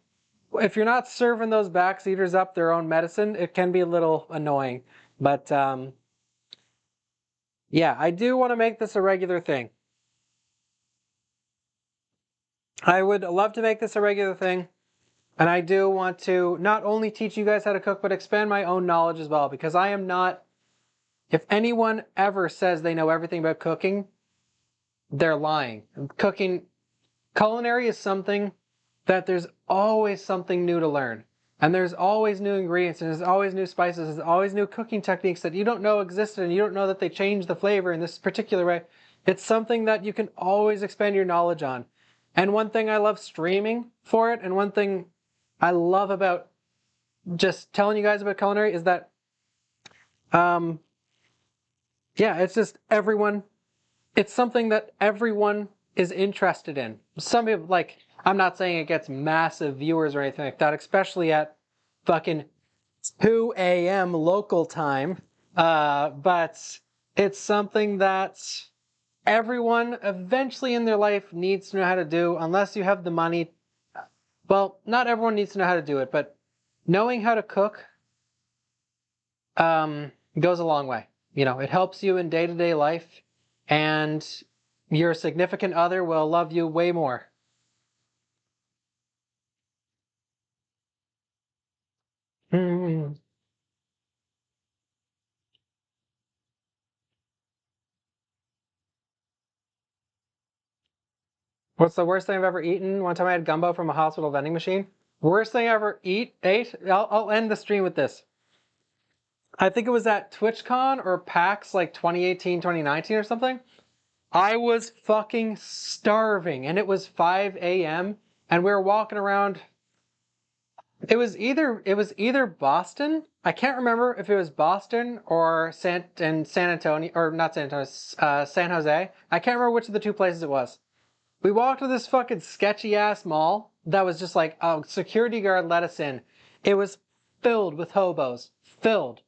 if you're not serving those backseaters up their own medicine, it can be a little annoying. But yeah, I do want to make this a regular thing. I would love to make this a regular thing. And I do want to not only teach you guys how to cook, but expand my own knowledge as well. Because I am not, if anyone ever says they know everything about cooking, they're lying. Culinary is something that there's always something new to learn. And there's always new ingredients, and there's always new spices, there's always new cooking techniques that you don't know existed, and you don't know that they change the flavor in this particular way. It's something that you can always expand your knowledge on. And one thing I love streaming for it, and one thing I love about just telling you guys about culinary is that, um, yeah, it's something that everyone is interested in. Some people, like, I'm not saying it gets massive viewers or anything like that, especially at fucking 2 a.m. local time. But it's something that everyone eventually in their life needs to know how to do, unless you have the money. Well, not everyone needs to know how to do it, but knowing how to cook goes a long way. You know, it helps you in day-to-day life, and your significant other will love you way more. Mm. What's the worst thing I've ever eaten? One time I had gumbo from a hospital vending machine. Worst thing I ever ate? I'll end the stream with this. I think it was at TwitchCon or PAX like 2018, 2019 or something. I was fucking starving and it was 5 a.m. and we were walking around. It was either Boston. I can't remember if it was Boston or San Antonio, or not San Antonio, San Jose. I can't remember which of the two places it was. We walked to this fucking sketchy ass mall that was just like a security guard let us in. It was filled with hobos, filled.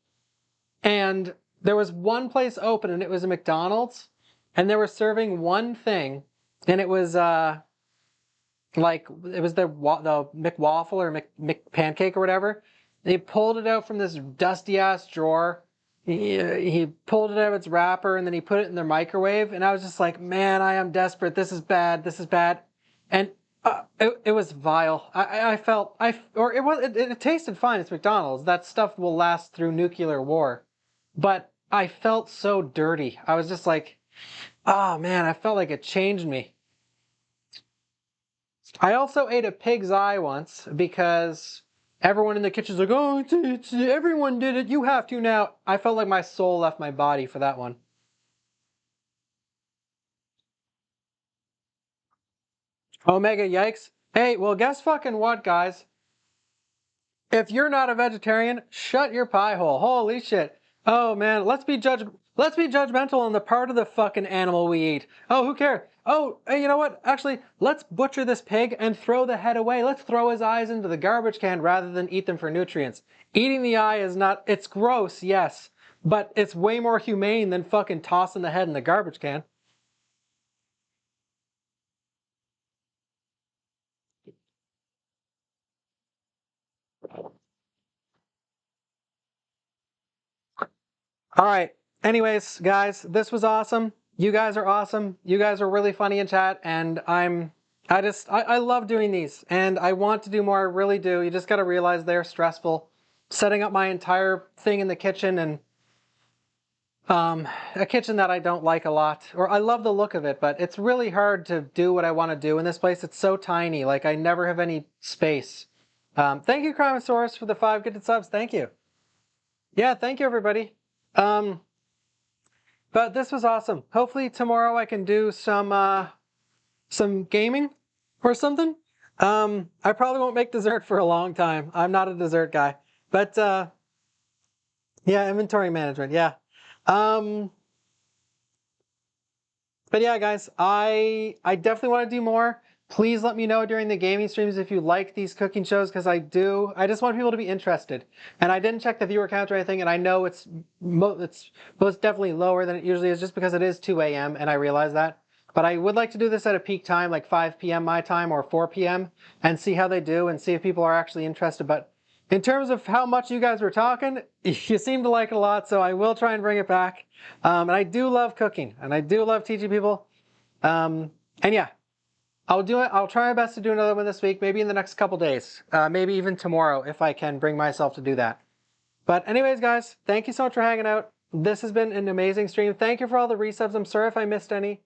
And there was one place open and it was a McDonald's and they were serving one thing and it was like it was the McWaffle or McPancake or whatever. They pulled it out from this dusty ass drawer. He pulled it out of its wrapper and then he put it in the microwave. And I was just like, man, I am desperate. This is bad. This is bad. And it was vile. I felt or it tasted fine. It's McDonald's. That stuff will last through nuclear war. But I felt so dirty. I was just like, oh man, I felt like it changed me. I also ate a pig's eye once because everyone in the kitchen's like, oh, everyone did it. You have to now. I felt like my soul left my body for that one. Omega, yikes. Hey, well, guess fucking what, guys? If you're not a vegetarian, shut your pie hole. Holy shit. Oh man, let's be judgmental on the part of the fucking animal we eat. Oh, who cares? Oh, hey, you know what? Actually, let's butcher this pig and throw the head away. Let's throw his eyes into the garbage can rather than eat them for nutrients. Eating the eye is not, it's gross, yes, but it's way more humane than fucking tossing the head in the garbage can. All right. Anyways, guys, this was awesome. You guys are awesome. You guys are really funny in chat, and I love doing these, and I want to do more. I really do. You just got to realize they're stressful. Setting up my entire thing in the kitchen and a kitchen that I don't like a lot, or I love the look of it, but it's really hard to do what I want to do in this place. It's so tiny. Like I never have any space. Thank you, Chromosaurus, for the 5 gifted subs. Thank you. Yeah, thank you, everybody. Um, But this was awesome. Hopefully tomorrow I can do some gaming or something. I probably won't make dessert for a long time. I'm not a dessert guy. But yeah, inventory management, yeah. Um, but yeah, guys, I definitely want to do more. Please let me know during the gaming streams if you like these cooking shows, because I do. I just want people to be interested. And I didn't check the viewer count or anything, and I know it's most definitely lower than it usually is just because it is 2 a.m. and I realize that. But I would like to do this at a peak time, like 5 p.m. my time or 4 p.m. and see how they do and see if people are actually interested. But in terms of how much you guys were talking, you seem to like it a lot, so I will try and bring it back. And I do love cooking, and I do love teaching people. And yeah, I'll do it. I'll try my best to do another one this week, maybe in the next couple days, maybe even tomorrow if I can bring myself to do that. But anyways, guys, thank you so much for hanging out. This has been an amazing stream. Thank you for all the resubs. I'm sorry if I missed any.